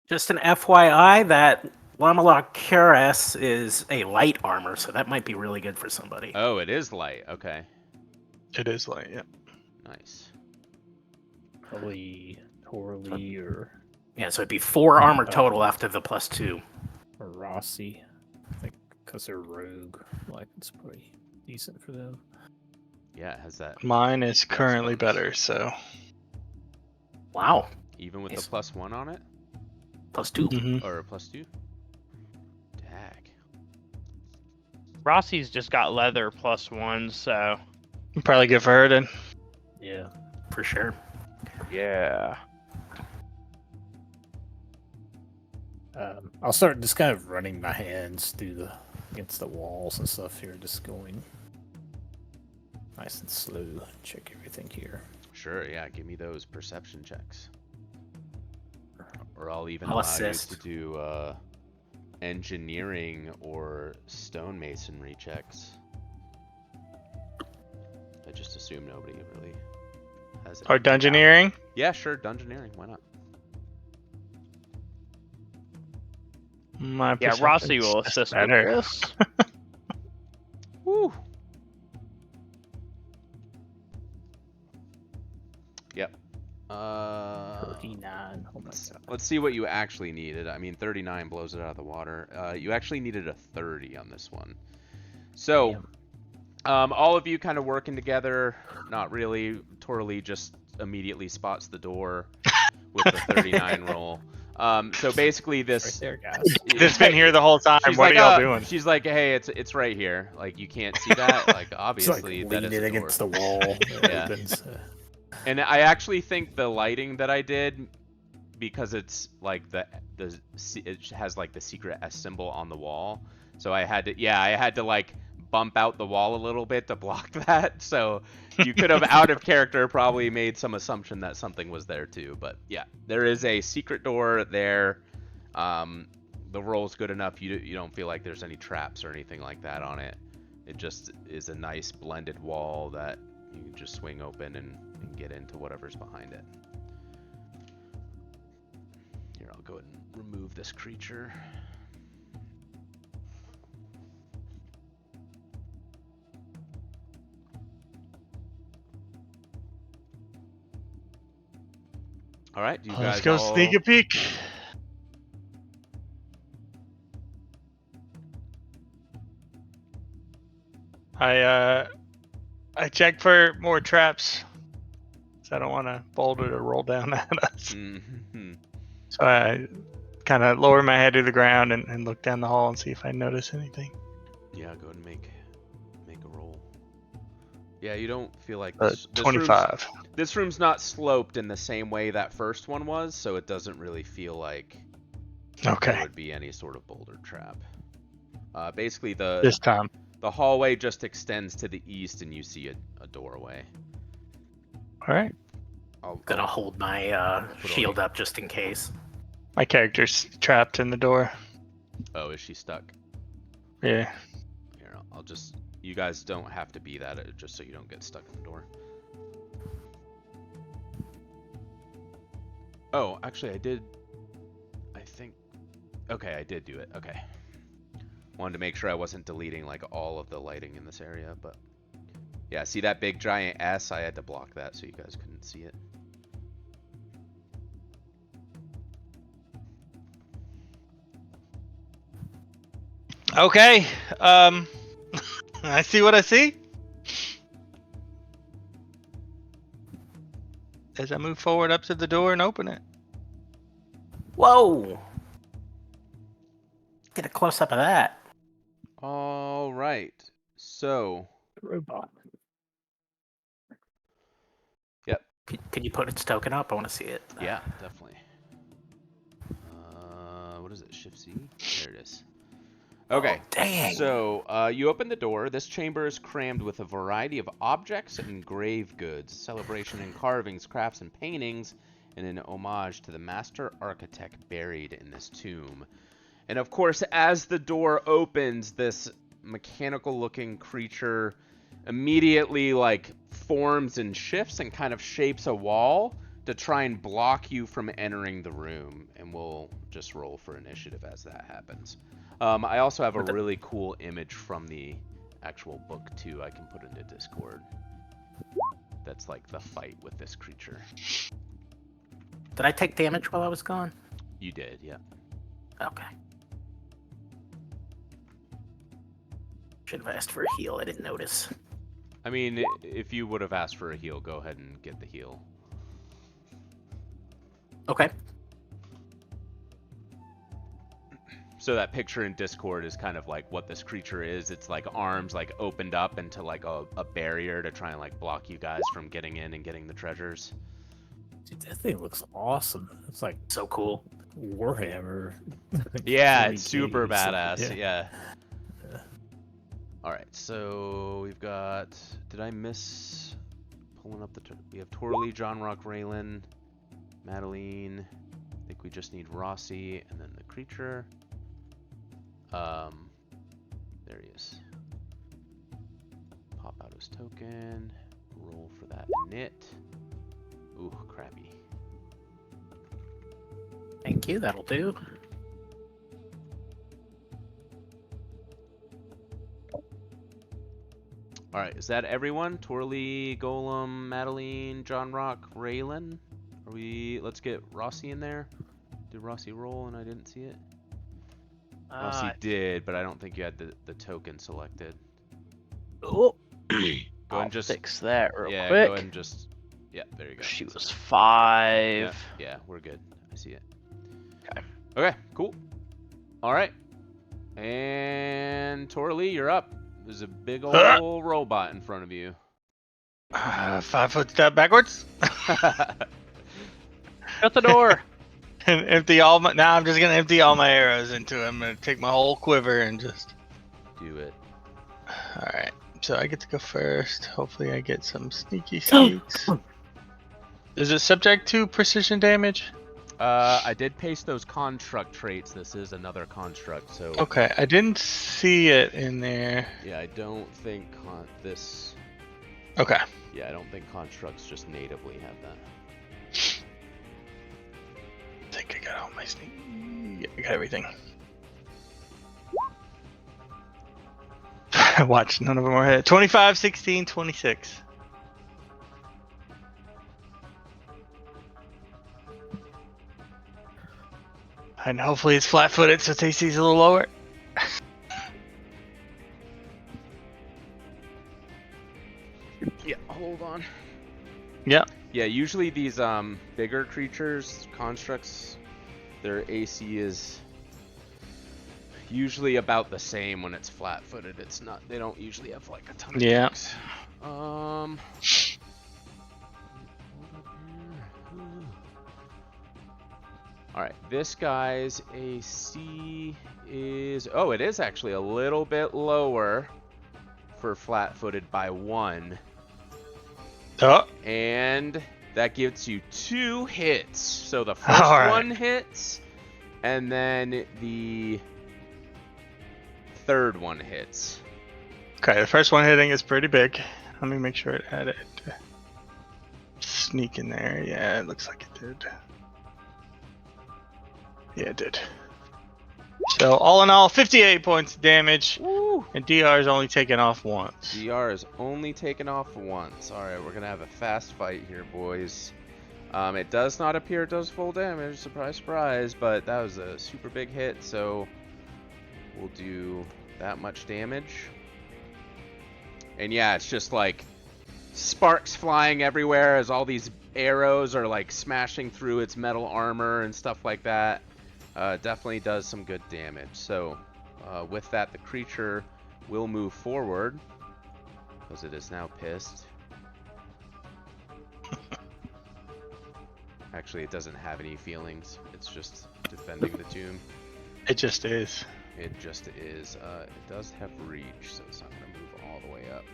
Just an FYI, that Lamalok Cuirass is a light armor, so that might be really good for somebody. Oh, it is light. Okay. It is light, yeah. Nice. Probably Torley or Yeah, so it'd be 4 armor total after the +2. Rossi. I think because they're rogue, like it's pretty decent for them. Yeah, it has that. Mine is currently bonus. better, so. Wow, Even with Nice. the +1 on it? +2. Mm-hmm. Or a +2? Dag. Rossi's just got leather +1, so Probably good for her then. Yeah. For sure. yeah. I'll start just kind of running my hands against the walls and stuff here, just going nice and slow. Check everything here. Sure, yeah, give me those perception checks. Or I'll even I'll allow assist. you to do engineering or stonemasonry checks. I just assume nobody really has it. Or dungeoneering. Yeah, sure, dungeoneering, why not? My Yeah, Rossi perception's will just assist with better. this. Woo! Yep. 39. Oh my god. Let's see what you actually needed. I mean, 39 blows it out of the water. You actually needed a 30 on this one. So, all of you kind of working together. Not really. Torley just immediately spots the door with the 39 roll. So basically, this Right there, guys. It's been here the whole time. She's What like, are y'all doing? She's like, hey, it's right here. Like, you can't see that. Like, It's like obviously, that is leaning a door. against the wall. It Yeah. opens. And I actually think the lighting that I did, because it's like it has like the secret S symbol on the wall. So I had to like bump out the wall a little bit to block that. So you could have out of character probably made some assumption that something was there too. But yeah, there is a secret door there. The roll's good enough. You don't feel like there's any traps or anything like that on it. It just is a nice blended wall that you can just swing open and get into whatever's behind it. Here, I'll go ahead and remove this creature. All right, do you guys Let's go all... sneak a peek. I check for more traps. So I don't want a boulder to roll down at us. Mhm. So I kind of lower my head to the ground and look down the hall and see if I notice anything. Yeah, go ahead and make a roll. Yeah, you don't feel like this 25. This room's not sloped in the same way that first one was, so it doesn't really feel like there Okay. would be any sort of boulder trap. Basically, This time. the hallway just extends to the east, and you see a doorway. All right. Gonna hold my shield up just in case. My character's trapped in the door. Oh, is she stuck? Yeah. Here, I'll just... You guys don't have to be that, just so you don't get stuck in the door. Oh, actually, I did... I think... Okay, I did do it. Okay. Wanted to make sure I wasn't deleting, like, all of the lighting in this area, but... Yeah, see that big giant S? I had to block that so you guys couldn't see it. Okay. I see what I see. As I move forward up to the door and open it. Whoa! Get a close up of that. All right. So... Robot. Yep. Can you put its token up? I want to see it. Yeah, definitely. What is it? Shift C? There it is. Okay. Oh, dang. So, you open the door. This chamber is crammed with a variety of objects and grave goods, celebration in carvings, crafts, and paintings, and an homage to the master architect buried in this tomb. And of course, as the door opens, this mechanical-looking creature immediately, like, forms and shifts and kind of shapes a wall to try and block you from entering the room. And we'll just roll for initiative as that happens. I also have a really cool image from the actual book, too, I can put into Discord. That's like the fight with this creature. Did I take damage while I was gone? You did, yeah. Okay. Should have asked for a heal. I didn't notice. I mean, if you would have asked for a heal, go ahead and get the heal. Okay. So that picture in Discord is kind of like what this creature is. It's like arms like opened up into like a barrier to try and like block you guys from getting in and getting the treasures. Dude, that thing looks awesome. It's like So cool. Warhammer. Yeah, it's 3D super or something. badass. Yeah. All right, so we've got. Did I miss pulling up the? We have Torley, John Rock, Raylan, Madeline. I think we just need Rossi and then the creature. There he is. Pop out his token. Roll for that knit. Ooh, crappy. Thank you. That'll do. All right, is that everyone? Torley, Golem, Madeline, John Rock, Raylan. Are we? Let's get Rossi in there. Did Rossi roll and I didn't see it? Rossi did, but I don't think you had the token selected. Oh, Go ahead I'll and just fix that real yeah. quick. Go ahead and just yeah. There you go. She That's was it. 5. Yeah, we're good. I see it. Okay. Okay, cool. All right. And Torley, you're up. There's a big old robot in front of you. 5-foot step backwards. Shut the door. And empty all my. Now I'm just gonna empty all my arrows into him. I'm gonna take my whole quiver and just. Do it. All right. So I get to go first. Hopefully I get some sneaky sneaks. Is it subject to precision damage? I did paste those construct traits. This is another construct, so. Okay, I didn't see it in there. Yeah, I don't think this. Okay. Yeah, I don't think constructs just natively have that. I think I got all my sneak. Yeah, I got everything. Watch, none of them are hit. 25, 16, 26. And hopefully it's flat-footed, so TC's a little lower. Yeah, hold on. Yeah. Yeah, usually these bigger creatures, constructs, their AC is usually about the same when it's flat-footed. It's not. They don't usually have like a ton of Yeah. attacks. All right, this guy's AC is, oh, it is actually a little bit lower for flat-footed by 1. Oh, And that gives you 2 hits. So the first All right. one hits, and then the third one hits. okay. The first one hitting is pretty big. Let me make sure it had it. Sneak in there. Yeah, it looks like it did. Yeah, it did. So all in all, 58 points of damage, Woo! and DR is only taken off once. DR is only taken off once. All right, we're gonna have a fast fight here, boys. It does not appear it does full damage. Surprise, surprise! But that was a super big hit, so we'll do that much damage. And yeah, it's just like sparks flying everywhere as all these arrows are like smashing through its metal armor and stuff like that. Definitely does some good damage. So with that, the creature will move forward because it is now pissed. Actually, it doesn't have any feelings. It's just defending the tomb. It just is. It just is. It does have reach, so it's not going to move all the way up.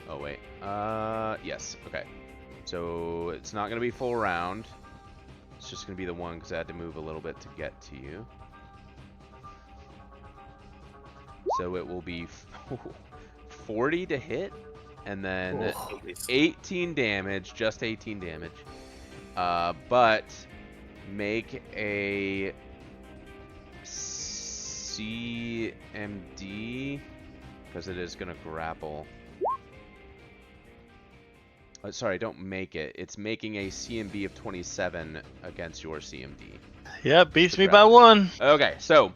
Oh, wait. Yes. Okay. So it's not going to be full round. It's just going to be the one because I had to move a little bit to get to you. So it will be 40 to hit, and then 18 damage, just 18 damage. But make a CMD because it is going to grapple. Sorry, don't make it. It's making a CMB of 27 against your CMD. Yeah, beats me by 1. Okay, so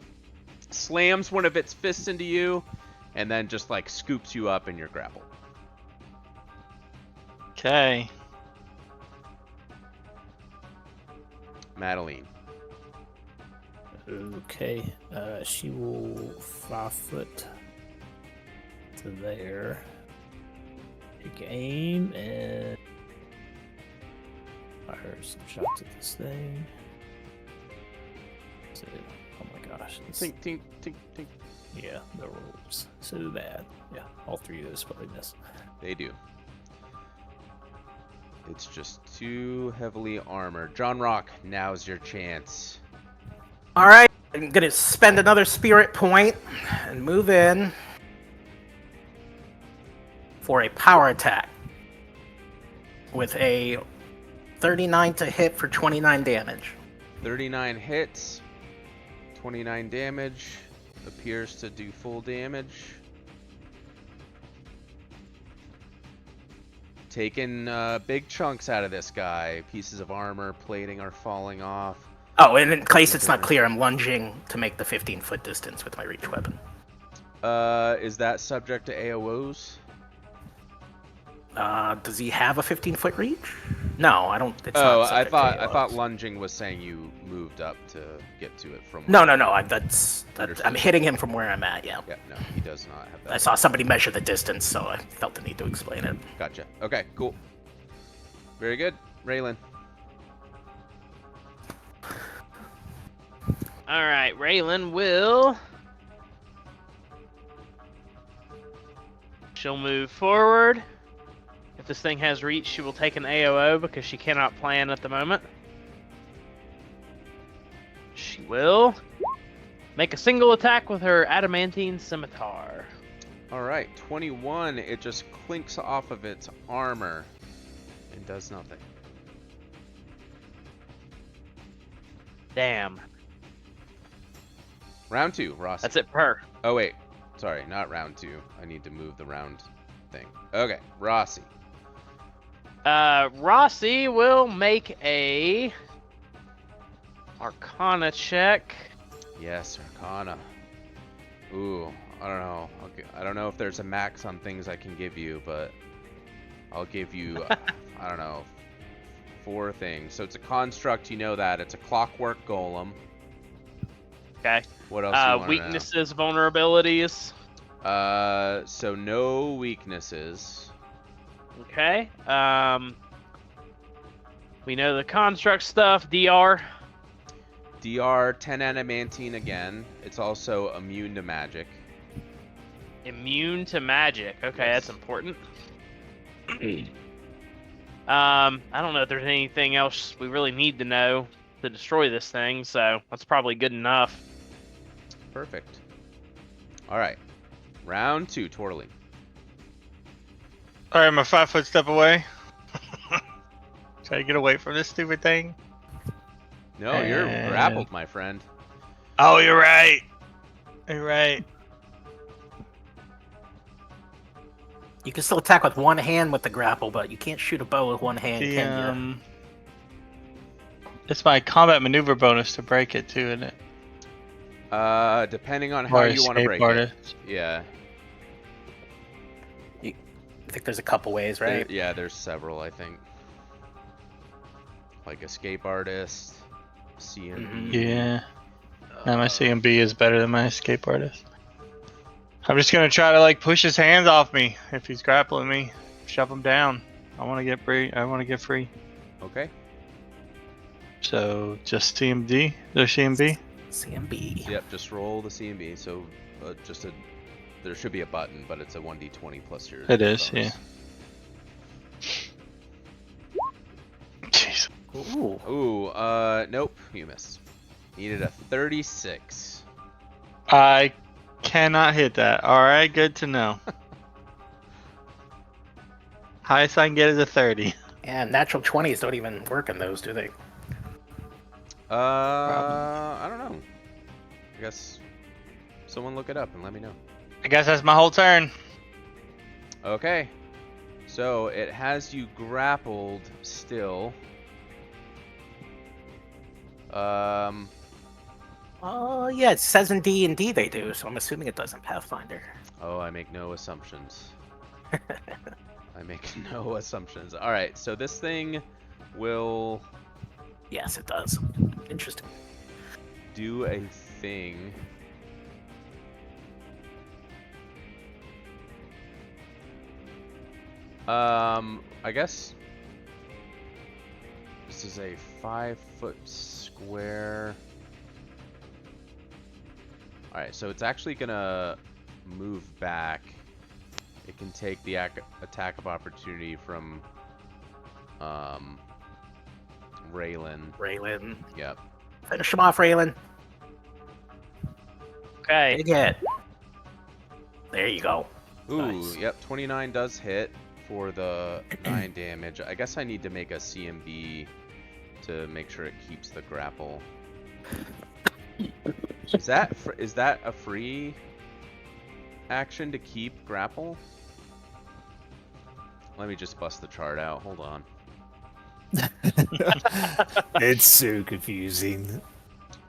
slams one of its fists into you, and then just like scoops you up in your grapple. Okay. Madeline. Okay. She will 5 foot to there. Take aim and fire some shots at this thing. So, oh my gosh. Tink, tink, tink, tink. Yeah, the rolls so bad. Yeah, all 3 of those probably miss. They do. It's just too heavily armored. John Rock, now's your chance. All right, I'm gonna spend another spirit point and move in for a power attack with a 39 to hit for 29 damage. 39 hits, 29 damage, appears to do full damage. Taking big chunks out of this guy. Pieces of armor, plating are falling off. Oh, and in case it's not clear, I'm lunging to make the 15-foot distance with my reach weapon. Is that subject to AOs? Does he have a 15-foot reach? No, I don't. It's Oh, not I subject to thought AOs. lunging was saying you moved up to get to it from. No. That's Understood. I'm hitting him from where I'm at. Yeah. Yeah, no, he does not have that. I saw somebody measure the distance, so I felt the need to explain it. Gotcha. Okay, cool. Very good, Raylan. All right, Raylan will. She'll move forward. If this thing has reach, she will take an AOO because she cannot plan at the moment. She will make a single attack with her adamantine scimitar. All right, 21. It just clinks off of its armor and does nothing. Damn. Round 2, Ross. That's it for her. Oh wait, sorry, not round 2. I need to move the round thing. Okay, Rossi. Rossi will make a Arcana check. Yes, Arcana. Ooh, I don't know. I don't know if there's a max on things I can give you, but I'll give you, I don't know, 4 things. So it's a construct, you know that. It's a clockwork golem. Okay. What else do you want to know? Weaknesses, vulnerabilities. So no weaknesses. Okay. We know the construct stuff. DR. DR 10 adamantine again. It's also immune to magic. Immune to magic. Okay, Yes. that's important. I don't know if there's anything else we really need to know to destroy this thing, so that's probably good enough. Perfect. All right. Round 2, twirling. All right, I'm a 5-foot step away. Try to get away from this stupid thing. No, you're And- grappled, my friend. Oh, you're right. You're right. You can still attack with one hand with the grapple, but you can't shoot a bow with one hand, The, can you? it's my combat maneuver bonus to break it too, isn't it? Depending on how Or you want to escape break it. artist. Yeah. I think there's a couple ways, right? Yeah, there's several, I think. Like escape artist, CMB. Yeah. Now my CMB is better than my escape artist. I'm just gonna try to like push his hands off me if he's grappling me, shove him down. I want to get free. I want to get free. Okay. So just CMD or CMB. CMB. Yep, just roll the CMB. So there should be a button, but it's a 1d20 plus your It is, bonus. Jeez. Ooh. Ooh, nope, you missed. Needed a 36. I cannot hit that. All right, good to know. Highest I can get is a 30. And natural 20s don't even work in those, do they? I don't know. I guess someone look it up and let me know. I guess that's my whole turn. Okay. So it has you grappled still. Oh, yeah, it says in D&D they do, so I'm assuming it does in Pathfinder. Oh, I make no assumptions. I make no assumptions. All right, so this thing will Yes, it does. Interesting. do a thing. I guess this is a 5-foot square. All right, so it's actually gonna move back. It can take the attack of opportunity from Raylan. Raylan. Yep. Finish him off, Raylan. Okay. Big hit. There you go. Ooh, Nice. yep, 29 does hit for the 9 damage. I guess I need to make a CMB to make sure it keeps the grapple. Is that a free action to keep grapple? Let me just bust the chart out. Hold on. It's so confusing.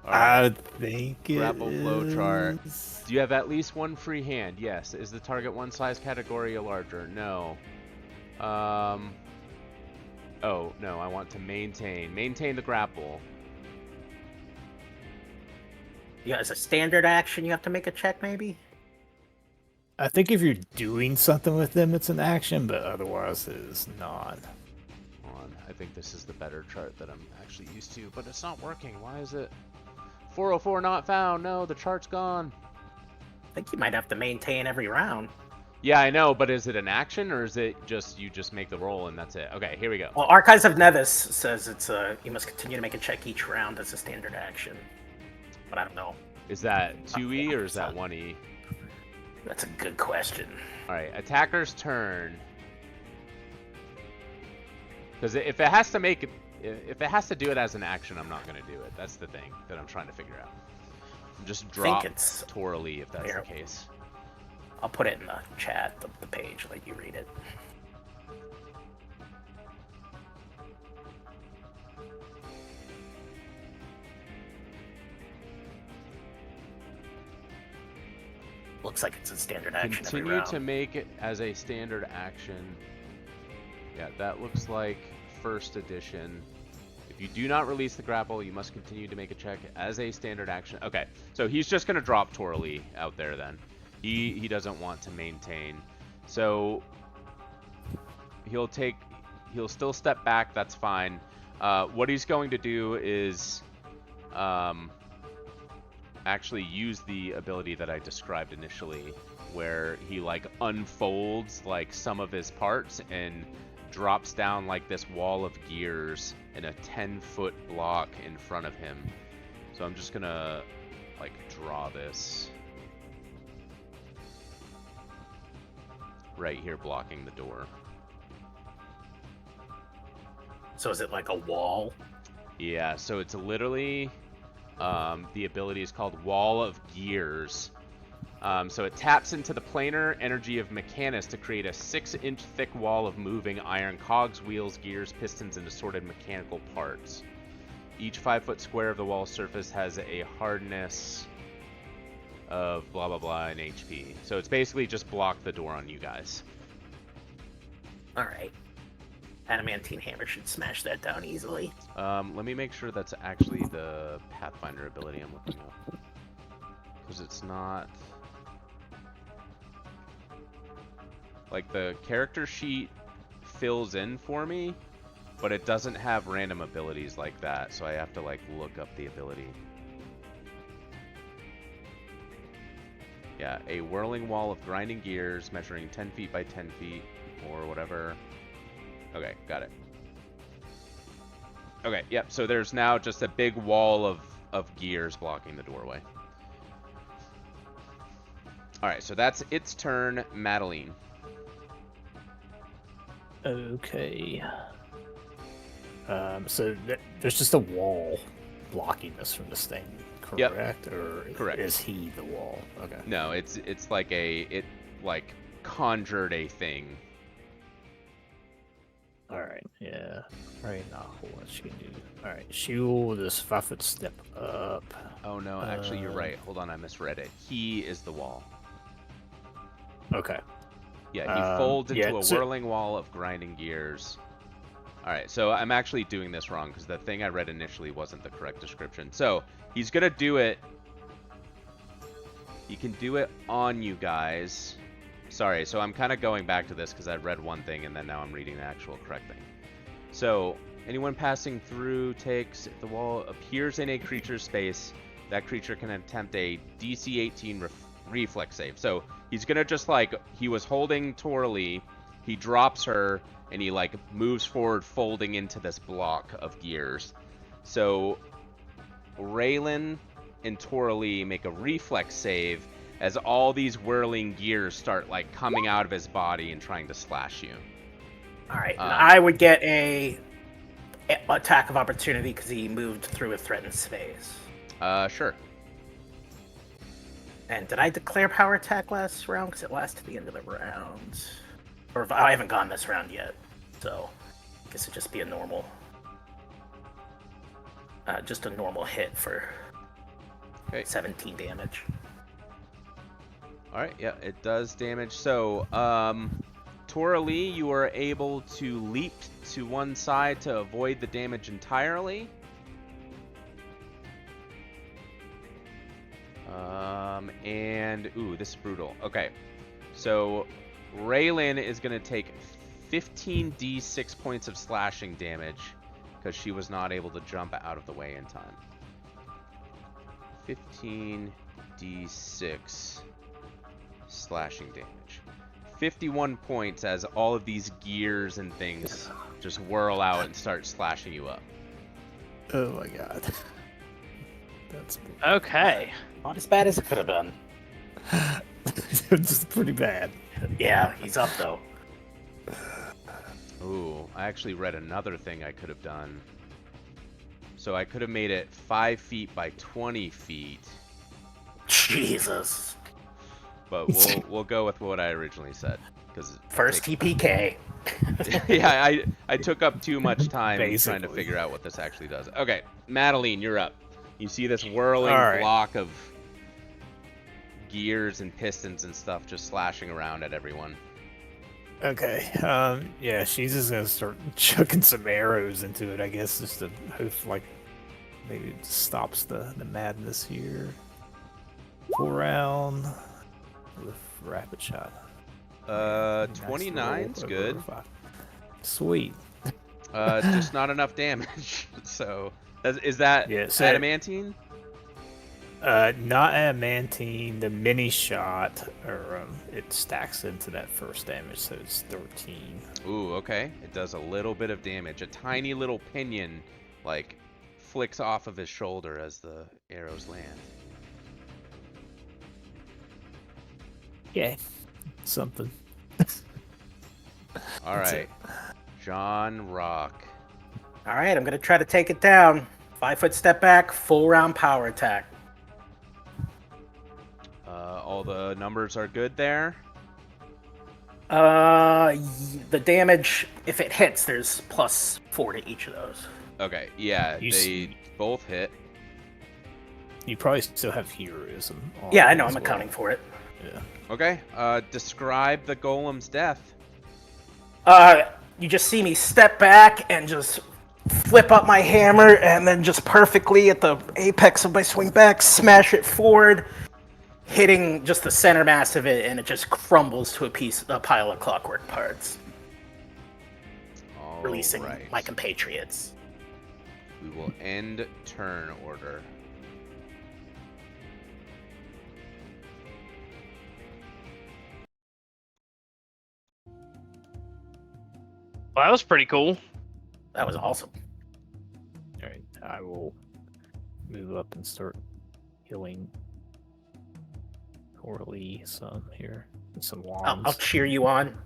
All right. I think it Grapple flow chart. is- Do you have at least one free hand? Yes. Is the target one size category or larger? No. Oh, no, I want to maintain the grapple. Yeah, as a standard action, you have to make a check, maybe? I think if you're doing something with them, it's an action, but otherwise, it is not. Hold on. I think this is the better chart that I'm actually used to, but it's not working. Why is it? 404 not found. No, the chart's gone. I think you might have to maintain every round. Yeah, I know, but is it an action or is it just you just make the roll and that's it? Okay, here we go. Well, Archives of Nevis says it's you must continue to make a check each round as a standard action. But I don't know. Is that 2E or is that 1E? That's a good question. All right, attacker's turn. Because if it has to make it, if it has to do it as an action, I'm not going to do it. That's the thing that I'm trying to figure out. Just drop it's- Torally if that's Here. the case. I'll put it in the chat, the page, let you read it. Looks like it's a standard action every Continue round. to make it as a standard action. Yeah, that looks like 1st edition. If you do not release the grapple, you must continue to make a check as a standard action. Okay, so he's just going to drop Torley out there then. He doesn't want to maintain. So he'll still step back, that's fine. What he's going to do is actually use the ability that I described initially, where he like unfolds like some of his parts and drops down like this wall of gears in a 10-foot block in front of him. So I'm just gonna like draw this right here, blocking the door. So is it like a wall? Yeah, so it's literally the ability is called Wall of Gears. So it taps into the planar energy of Mechanus to create a 6-inch thick wall of moving iron cogs, wheels, gears, pistons, and assorted mechanical parts. Each 5-foot square of the wall surface has a hardness of blah blah blah in HP. So it's basically just block the door on you guys. Alright. Adamantine hammer should smash that down easily. Let me make sure that's actually the Pathfinder ability I'm looking up. Because it's not... Like, the character sheet fills in for me, but it doesn't have random abilities like that, so I have to, like, look up the ability. Yeah, a whirling wall of grinding gears measuring 10 feet by 10 feet, or whatever. Okay, got it. Okay, yep, so there's now just a big wall of gears blocking the doorway. Alright, so that's its turn. Madeline. Okay. So there's just a wall blocking this from this thing, correct? Yep. Or correct. Is he the wall? Okay. No, it's like it conjured a thing. Alright, yeah. Right now, what she can do. Alright, she will just 5-foot step up. Oh no, actually you're right. Hold on, I misread it. He is the wall. Okay. Yeah, he folds into a whirling wall of grinding gears. Alright, so I'm actually doing this wrong because the thing I read initially wasn't the correct description. So, he's gonna do it. He can do it on you guys. Sorry, so I'm kind of going back to this because I read one thing and then now I'm reading the actual correct thing. So, anyone passing through takes, if the wall appears in a creature's space, that creature can attempt a DC 18 reflex save. So, he's gonna just like, he was holding Torley, he drops her, and he like moves forward, folding into this block of gears. So, Raylan and Torley make a reflex save as all these whirling gears start like coming out of his body and trying to slash you. Alright, I would get a attack of opportunity because he moved through a threatened space. Sure. And did I declare power attack last round? Because it lasts to the end of the round. Or if I haven't gone this round yet, so I guess it'd just be a normal, just a normal hit for 17 damage. All right, yeah, it does damage. So, Torley, you are able to leap to one side to avoid the damage entirely. And ooh, this is brutal. Okay, so Raylan is gonna take 15d6 points of slashing damage because she was not able to jump out of the way in time. 15d6 slashing damage. 51 points as all of these gears and things just whirl out and start slashing you up. Oh my god. That's Okay. Not as bad as it could have been. just pretty bad. Yeah, he's up though. Ooh, I actually read another thing I could have done. So I could have made it 5 feet by 20 feet. Jesus. But we'll go with what I originally said. Cause First TPK. Yeah, I took up too much time Basically. trying to figure out what this actually does. Okay, Madeline, you're up. You see this whirling Alright. block of gears and pistons and stuff just slashing around at everyone. Okay. Yeah, she's just gonna start chucking some arrows into it, I guess, just to hope like maybe it stops the madness here. Full round with rapid shot. Yeah, nice roll 29's over good. 5. Sweet. Just not enough damage. So, is that Yeah, so adamantine? not adamantine. The mini shot, or it stacks into that first damage, so it's 13. Ooh, okay. It does a little bit of damage. A tiny little pinion, like, flicks off of his shoulder as the arrows land. Yeah, something. All That's right, it. John Rock. All right, I'm gonna try to take it down. 5-foot step back, full round power attack. All the numbers are good there. The damage, if it hits, there's +4 to each of those. Okay, yeah, You they both hit. You probably still have heroism. On Yeah, I know. as I'm well. accounting for it. Yeah. Okay, describe the golem's death. You just see me step back and just flip up my hammer, and then just perfectly at the apex of my swing back, smash it forward, hitting just the center mass of it, and it just crumbles to a pile of clockwork parts, All releasing right. my compatriots. We will end turn order. Well, that was pretty cool. That was awesome. All right. I will move up and start healing Corley some here. With some I'll wands. cheer you on.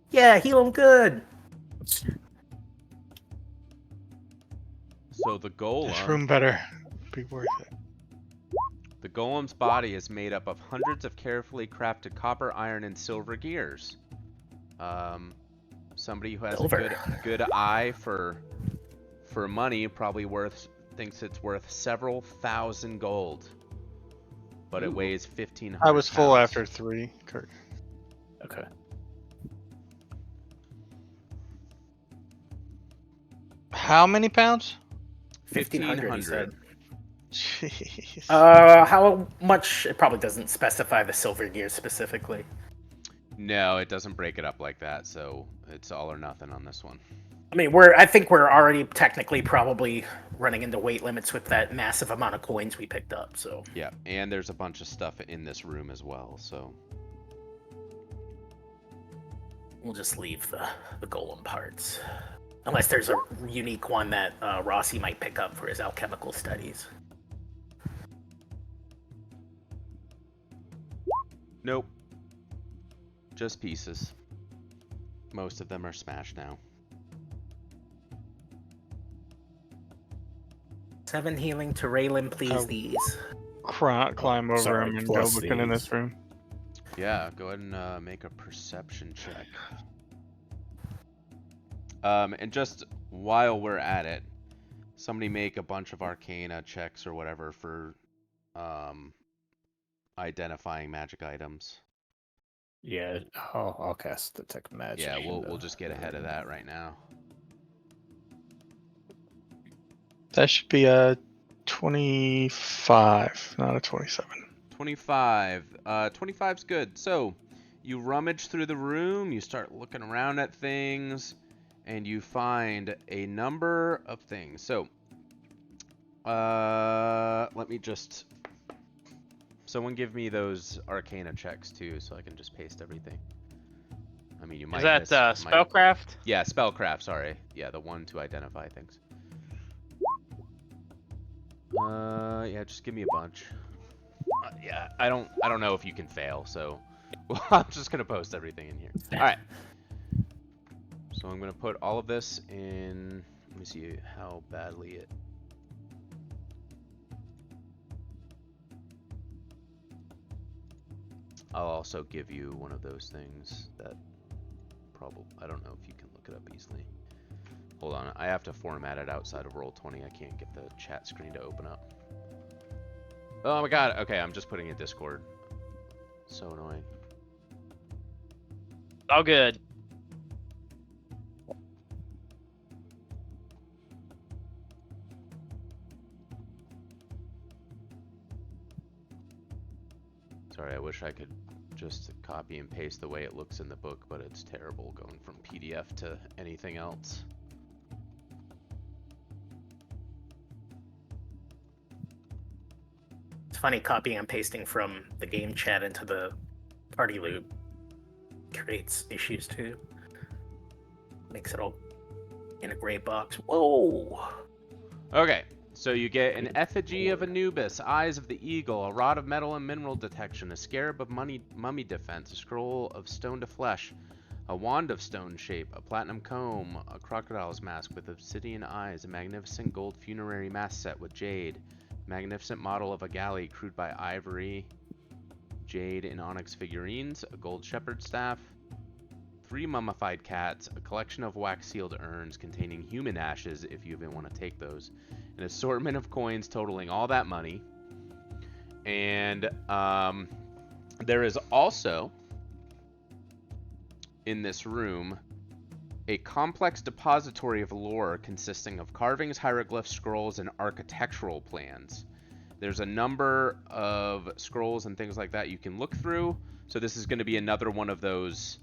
Yeah, heal him good. So the This room golem, better be worth it. the golem's body is made up of hundreds of carefully crafted copper, iron, and silver gears. Somebody who has Silver. a good eye for money probably thinks it's worth several thousand gold. But it Ooh. weighs 1,500 I was full pounds. after 3, Kurt. Okay. How many pounds? 1,500, he said. Jeez. How much? It probably doesn't specify the silver gear specifically. No, it doesn't break it up like that, so it's all or nothing on this one. I mean, I think we're already technically probably running into weight limits with that massive amount of coins we picked up, so. Yeah, and there's a bunch of stuff in this room as well, so. We'll just leave the golem parts. Unless there's a unique one that Rossi might pick up for his alchemical studies. Nope. Just pieces. Most of them are smashed now. 7 healing to Raylan, please, Oh. these. Climb over sorry, him and go plus looking in these. this room. Yeah, go ahead and make a perception check. And just while we're at it, somebody make a bunch of arcana checks or whatever for identifying magic items. Yeah, I'll cast detect magic. Yeah, in we'll the- just get ahead of that right now. That should be a 25, not a 27. 25. 25's good. So, you rummage through the room, you start looking around at things, and you find a number of things. So, let me just... Someone give me those arcana checks too, so I can just paste everything. I mean, you might Is that miss- might- spellcraft? Yeah, spellcraft, sorry. Yeah, the one to identify things. Yeah, just give me a bunch. Yeah, I don't know if you can fail, so I'm just gonna post everything in here. All right. So I'm gonna put all of this in. Let me see how badly it. I'll also give you one of those things that probably I don't know if you can look it up easily. Hold on, I have to format it outside of Roll20. I can't get the chat screen to open up. Oh my god, okay, I'm just putting it in Discord. So annoying. All good. Sorry, I wish I could just copy and paste the way it looks in the book, but it's terrible going from PDF to anything else. It's funny copying and pasting from the game chat into the party loop creates issues too. Makes it all in a gray box. Whoa! Okay, so you get an effigy of Anubis, eyes of the eagle, a rod of metal and mineral detection, a scarab of mummy defense, a scroll of stone to flesh, a wand of stone shape, a platinum comb, a crocodile's mask with obsidian eyes, a magnificent gold funerary mask set with jade, magnificent model of a galley crewed by ivory, jade and onyx figurines, a gold shepherd staff, 3 mummified cats, a collection of wax-sealed urns containing human ashes, if you even want to take those, an assortment of coins totaling all that money. And there is also, in this room, a complex depository of lore consisting of carvings, hieroglyphs, scrolls, and architectural plans. There's a number of scrolls and things like that you can look through. So this is going to be another one of those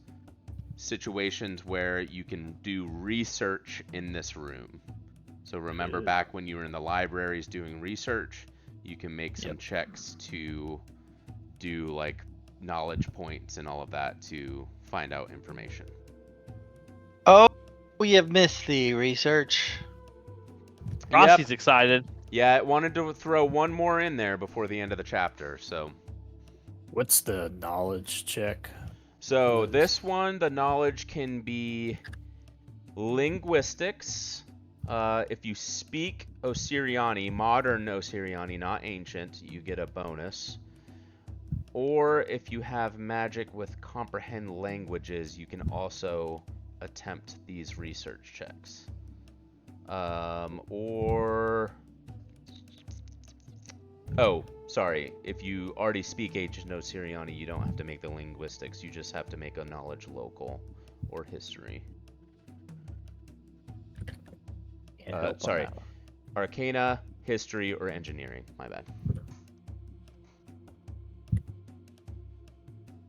situations where you can do research in this room. So remember back when you were in the libraries doing research, you can make some checks to do like knowledge points and all of that to find out information. Oh, we have missed the research. Rossi's excited. Yeah, I wanted to throw one more in there before the end of the chapter, so. What's the knowledge check? So this one, the knowledge can be linguistics. If you speak Osiriani, modern Osiriani, not ancient, you get a bonus. Or if you have magic with comprehend languages, you can also attempt these research checks. Oh, sorry. If you already speak ancient Osiriani, you don't have to make the linguistics. You just have to make a knowledge local or history. Sorry. Arcana, history, or engineering. My bad.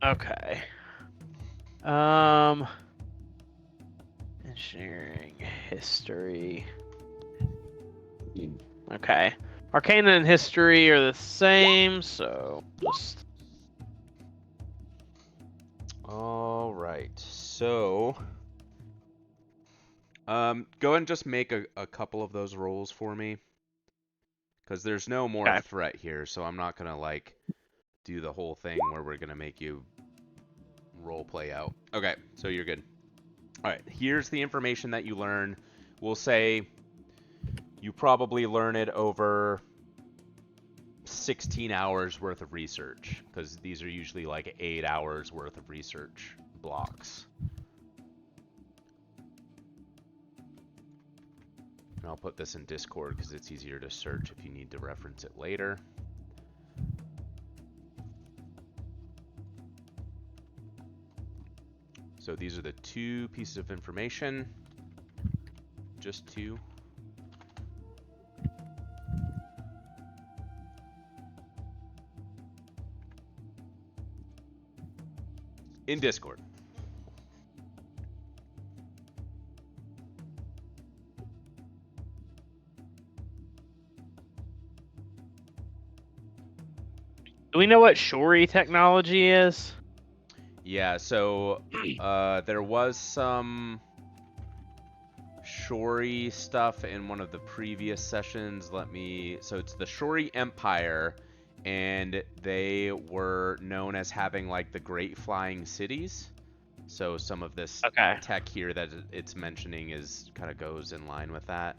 Okay. Engineering, history. Okay. Arcana and history are the same, so just. All right. So, go and just make a couple of those rolls for me, because there's no more threat here. So I'm not gonna like do the whole thing where we're gonna make you role play out. Okay, so you're good. All right. Here's the information that you learn. We'll say you probably learn it over 16 hours worth of research, because these are usually like 8 hours worth of research blocks. And I'll put this in Discord because it's easier to search if you need to reference it later. So these are the 2 pieces of information. Just 2. In Discord. Do we know what Shori technology is? Yeah, so there was some Shori stuff in one of the previous sessions. So it's the Shori Empire, and they were known as having like the Great Flying Cities. So some of this tech here that it's mentioning is kind of goes in line with that.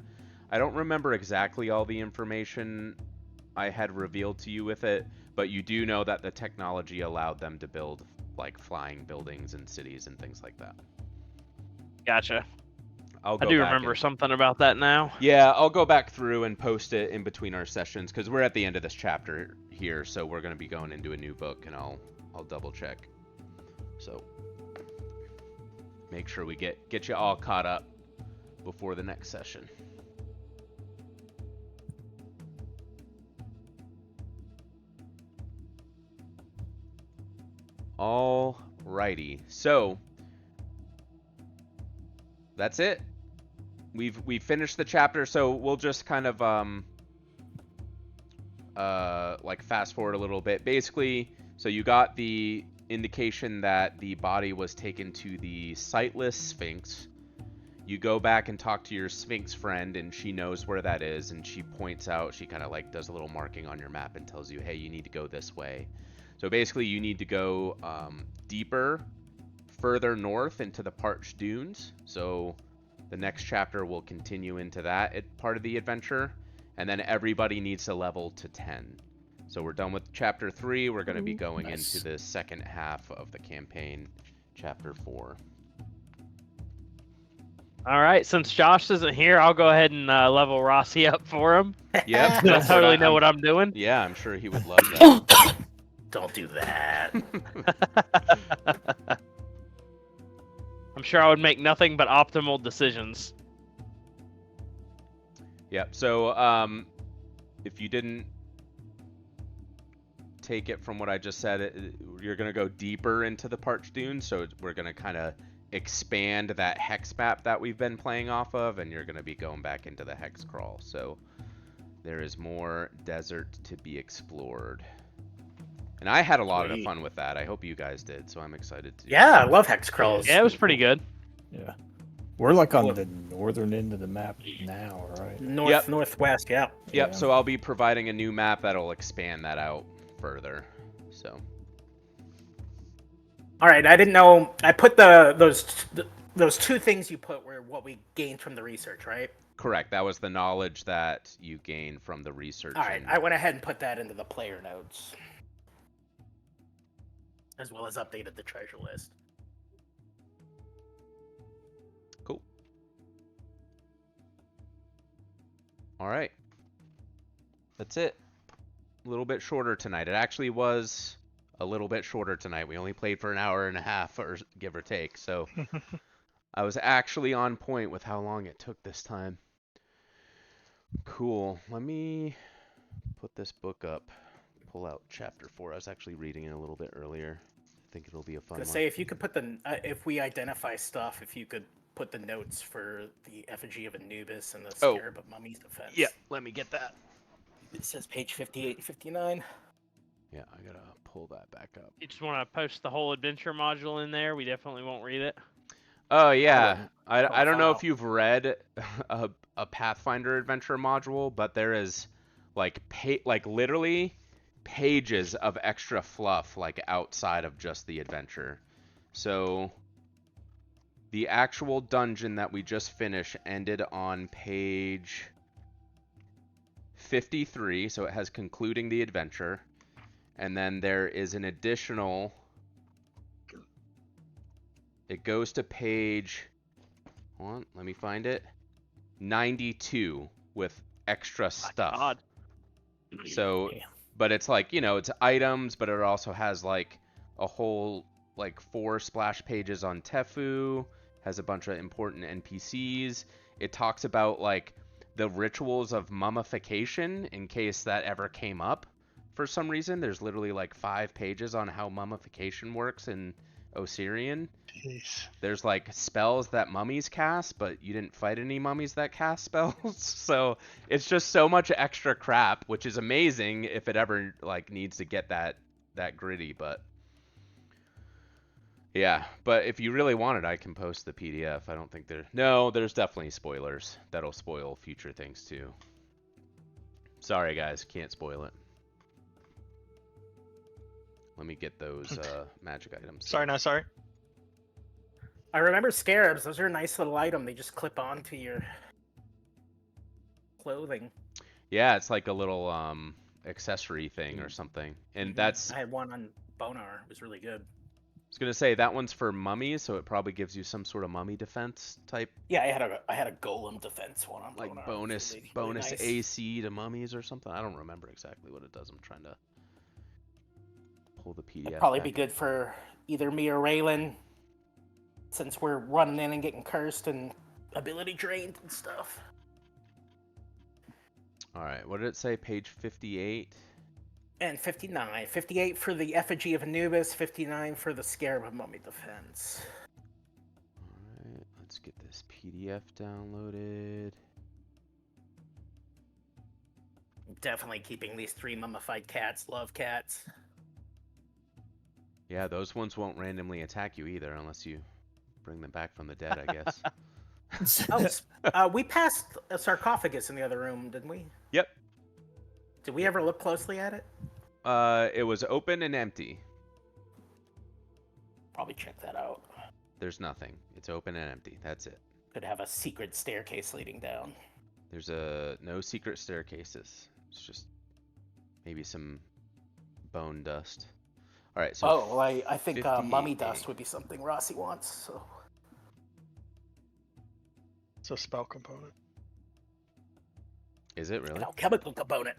I don't remember exactly all the information I had revealed to you with it, but you do know that the technology allowed them to build like flying buildings and cities and things like that. Gotcha. I do remember something about that now. Yeah, I'll go back through and post it in between our sessions, because we're at the end of this chapter here, so we're going to be going into a new book, and I'll double check. So make sure we get you all caught up before the next session. Alrighty. So that's it. We've finished the chapter, so we'll just kind of like fast forward a little bit. Basically, so you got the indication that the body was taken to the sightless Sphinx. You go back and talk to your Sphinx friend, and she knows where that is, and she points out, she kind of like does a little marking on your map and tells you, hey, you need to go this way. So basically, you need to go deeper, further north into the parched dunes. So the next chapter will continue into that part of the adventure, and then everybody needs to level to 10. So we're done with chapter 3. We're going to be going into the second half of the campaign, chapter 4. All right, since Josh isn't here, I'll go ahead and level Rossi up for him. Yep. I go for it. totally know what I'm doing. Yeah, I'm sure he would love that. Don't do that. I'm sure I would make nothing but optimal decisions. Yep. So, if you didn't take it from what I just said, you're going to go deeper into the parched dunes. So we're going to kind of expand that hex map that we've been playing off of, and you're going to be going back into the hex crawl. So there is more desert to be explored. And I had a lot of fun with that. I hope you guys did. So I'm excited to. Yeah, I love hex crawls. Yeah, it was pretty good. Yeah. We're like on the northern end of the map now, right? Northwest, yeah. Yep. Yeah. So I'll be providing a new map that'll expand that out further. So. All right, I didn't know. I put those two things you put were what we gained from the research, right? Correct. That was the knowledge that you gained from the research. All right, I went ahead and put that into the player notes, as well as updated the treasure list. Cool. All right. That's it. A little bit shorter tonight. It actually was a little bit shorter tonight. We only played for an hour and a half, or give or take. So I was actually on point with how long it took this time. Cool. Let me put this book up. Pull out chapter 4. I was actually reading it a little bit earlier. I think it'll be a fun one. Say if you could put if we identify stuff, if you could put the notes for the effigy of Anubis and the scarab of Mummy's defense. Yeah, let me get that. It says page 58 and 59. Yeah, I gotta pull that back up. You just want to post the whole adventure module in there? We definitely won't read it. Oh yeah, I don't know profile. if you've read a Pathfinder adventure module, but there is like literally pages of extra fluff like outside of just the adventure. So the actual dungeon that we just finished ended on page 53, so it has concluding the adventure, and then there is an additional. It goes to page, hold on, let me find it, 92 with extra stuff. God. So, but it's like, it's items, but it also has like a whole, like 4 splash pages on Tefu, has a bunch of important NPCs. It talks about like the rituals of mummification in case that ever came up for some reason. There's literally like 5 pages on how mummification works in Osirian. Jeez. There's like spells that mummies cast, but you didn't fight any mummies that cast spells. So it's just so much extra crap, which is amazing if it ever like needs to get that gritty. But yeah, but if you really want it, I can post the PDF. I don't think there's definitely spoilers that'll spoil future things too. Sorry guys, can't spoil it. Let me get those magic items. Sorry, not sorry. I remember scarabs. Those are a nice little item. They just clip onto your clothing. Yeah, it's like a little accessory thing or something. And that's... I had one on Bonar. It was really good. I was going to say, that one's for mummies, so it probably gives you some sort of mummy defense type. Yeah, I had a golem defense one on Like Bonar. bonus Really nice. AC to mummies or something. I don't remember exactly what it does. I'm trying to pull the PDF. It'd probably back. be good for either me or Raylan, since we're running in and getting cursed and ability drained and stuff. All right, what did it say? Page 58? And 59. 58 for the effigy of Anubis, 59 for the Scarab of Mummy Defense. Alright, let's get this PDF downloaded. Definitely keeping these 3 mummified cats. Love cats. Yeah, those ones won't randomly attack you either unless you bring them back from the dead, I guess. We passed a sarcophagus in the other room, didn't we? Yep. Did we ever look closely at it? It was open and empty. Probably check that out. There's nothing. It's open and empty. That's it. Could have a secret staircase leading down. There's no secret staircases. It's just maybe some bone dust. All right, so Oh, well, I think mummy 58. dust would be something Rossi wants. So It's a spell component. Is it really? an alchemical component.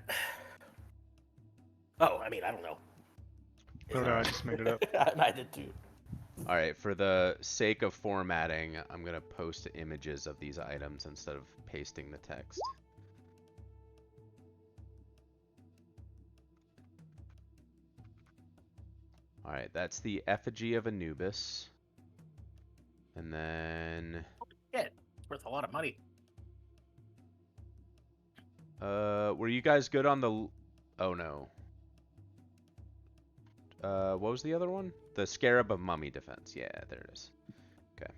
Oh, I mean, I don't know. Oh, no, I just made it up. I did too. All right, for the sake of formatting, I'm going to post images of these items instead of pasting the text. All right, that's the effigy of Anubis. And then Shit, it's worth a lot of money. were you guys good on the Oh no. What was the other one? The Scarab of Mummy Defense. Yeah, there it is. Okay.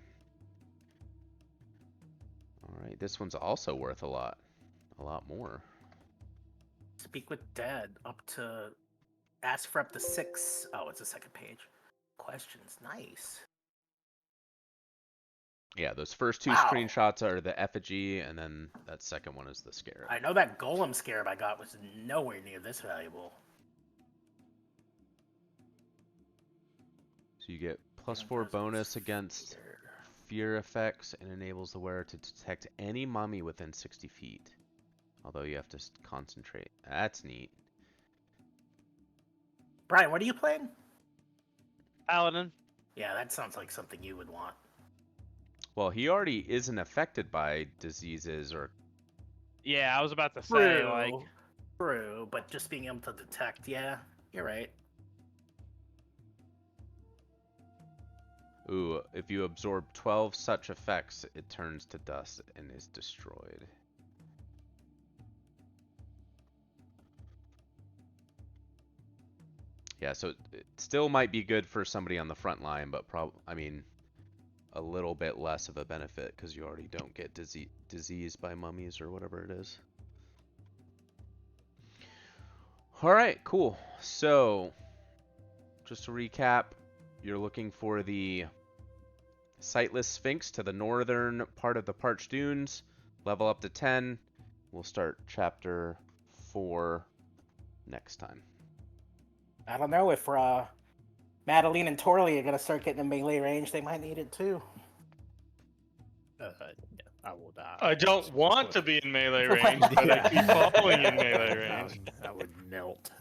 Alright, this one's also worth a lot. A lot more. Speak with Dead up to... Ask for up to 6... Oh, it's the second page. Questions. Nice. Yeah, those first 2 Wow. screenshots are the effigy, and then that second one is the Scarab. I know that golem scarab I got was nowhere near this valuable. So you get +4 bonus against fear effects and enables the wearer to detect any mummy within 60 feet. Although you have to concentrate. That's neat. Brian, what are you playing? Paladin. Yeah, that sounds like something you would want. Well, he already isn't affected by diseases or... Yeah, I was about to say, like, True, but just being able to detect, yeah, you're right. Ooh, if you absorb 12 such effects, it turns to dust and is destroyed. Yeah, so it still might be good for somebody on the front line, but I mean, a little bit less of a benefit because you already don't get diseased by mummies or whatever it is. All right, cool. So, just to recap, you're looking for the Sightless Sphinx to the northern part of the Parched Dunes. Level up to 10. We'll start chapter 4 next time. I don't know if Madeline and Torley are gonna start getting in melee range. They might need it too. I will die. I don't want to be in melee range, but I keep falling in melee range. I would melt.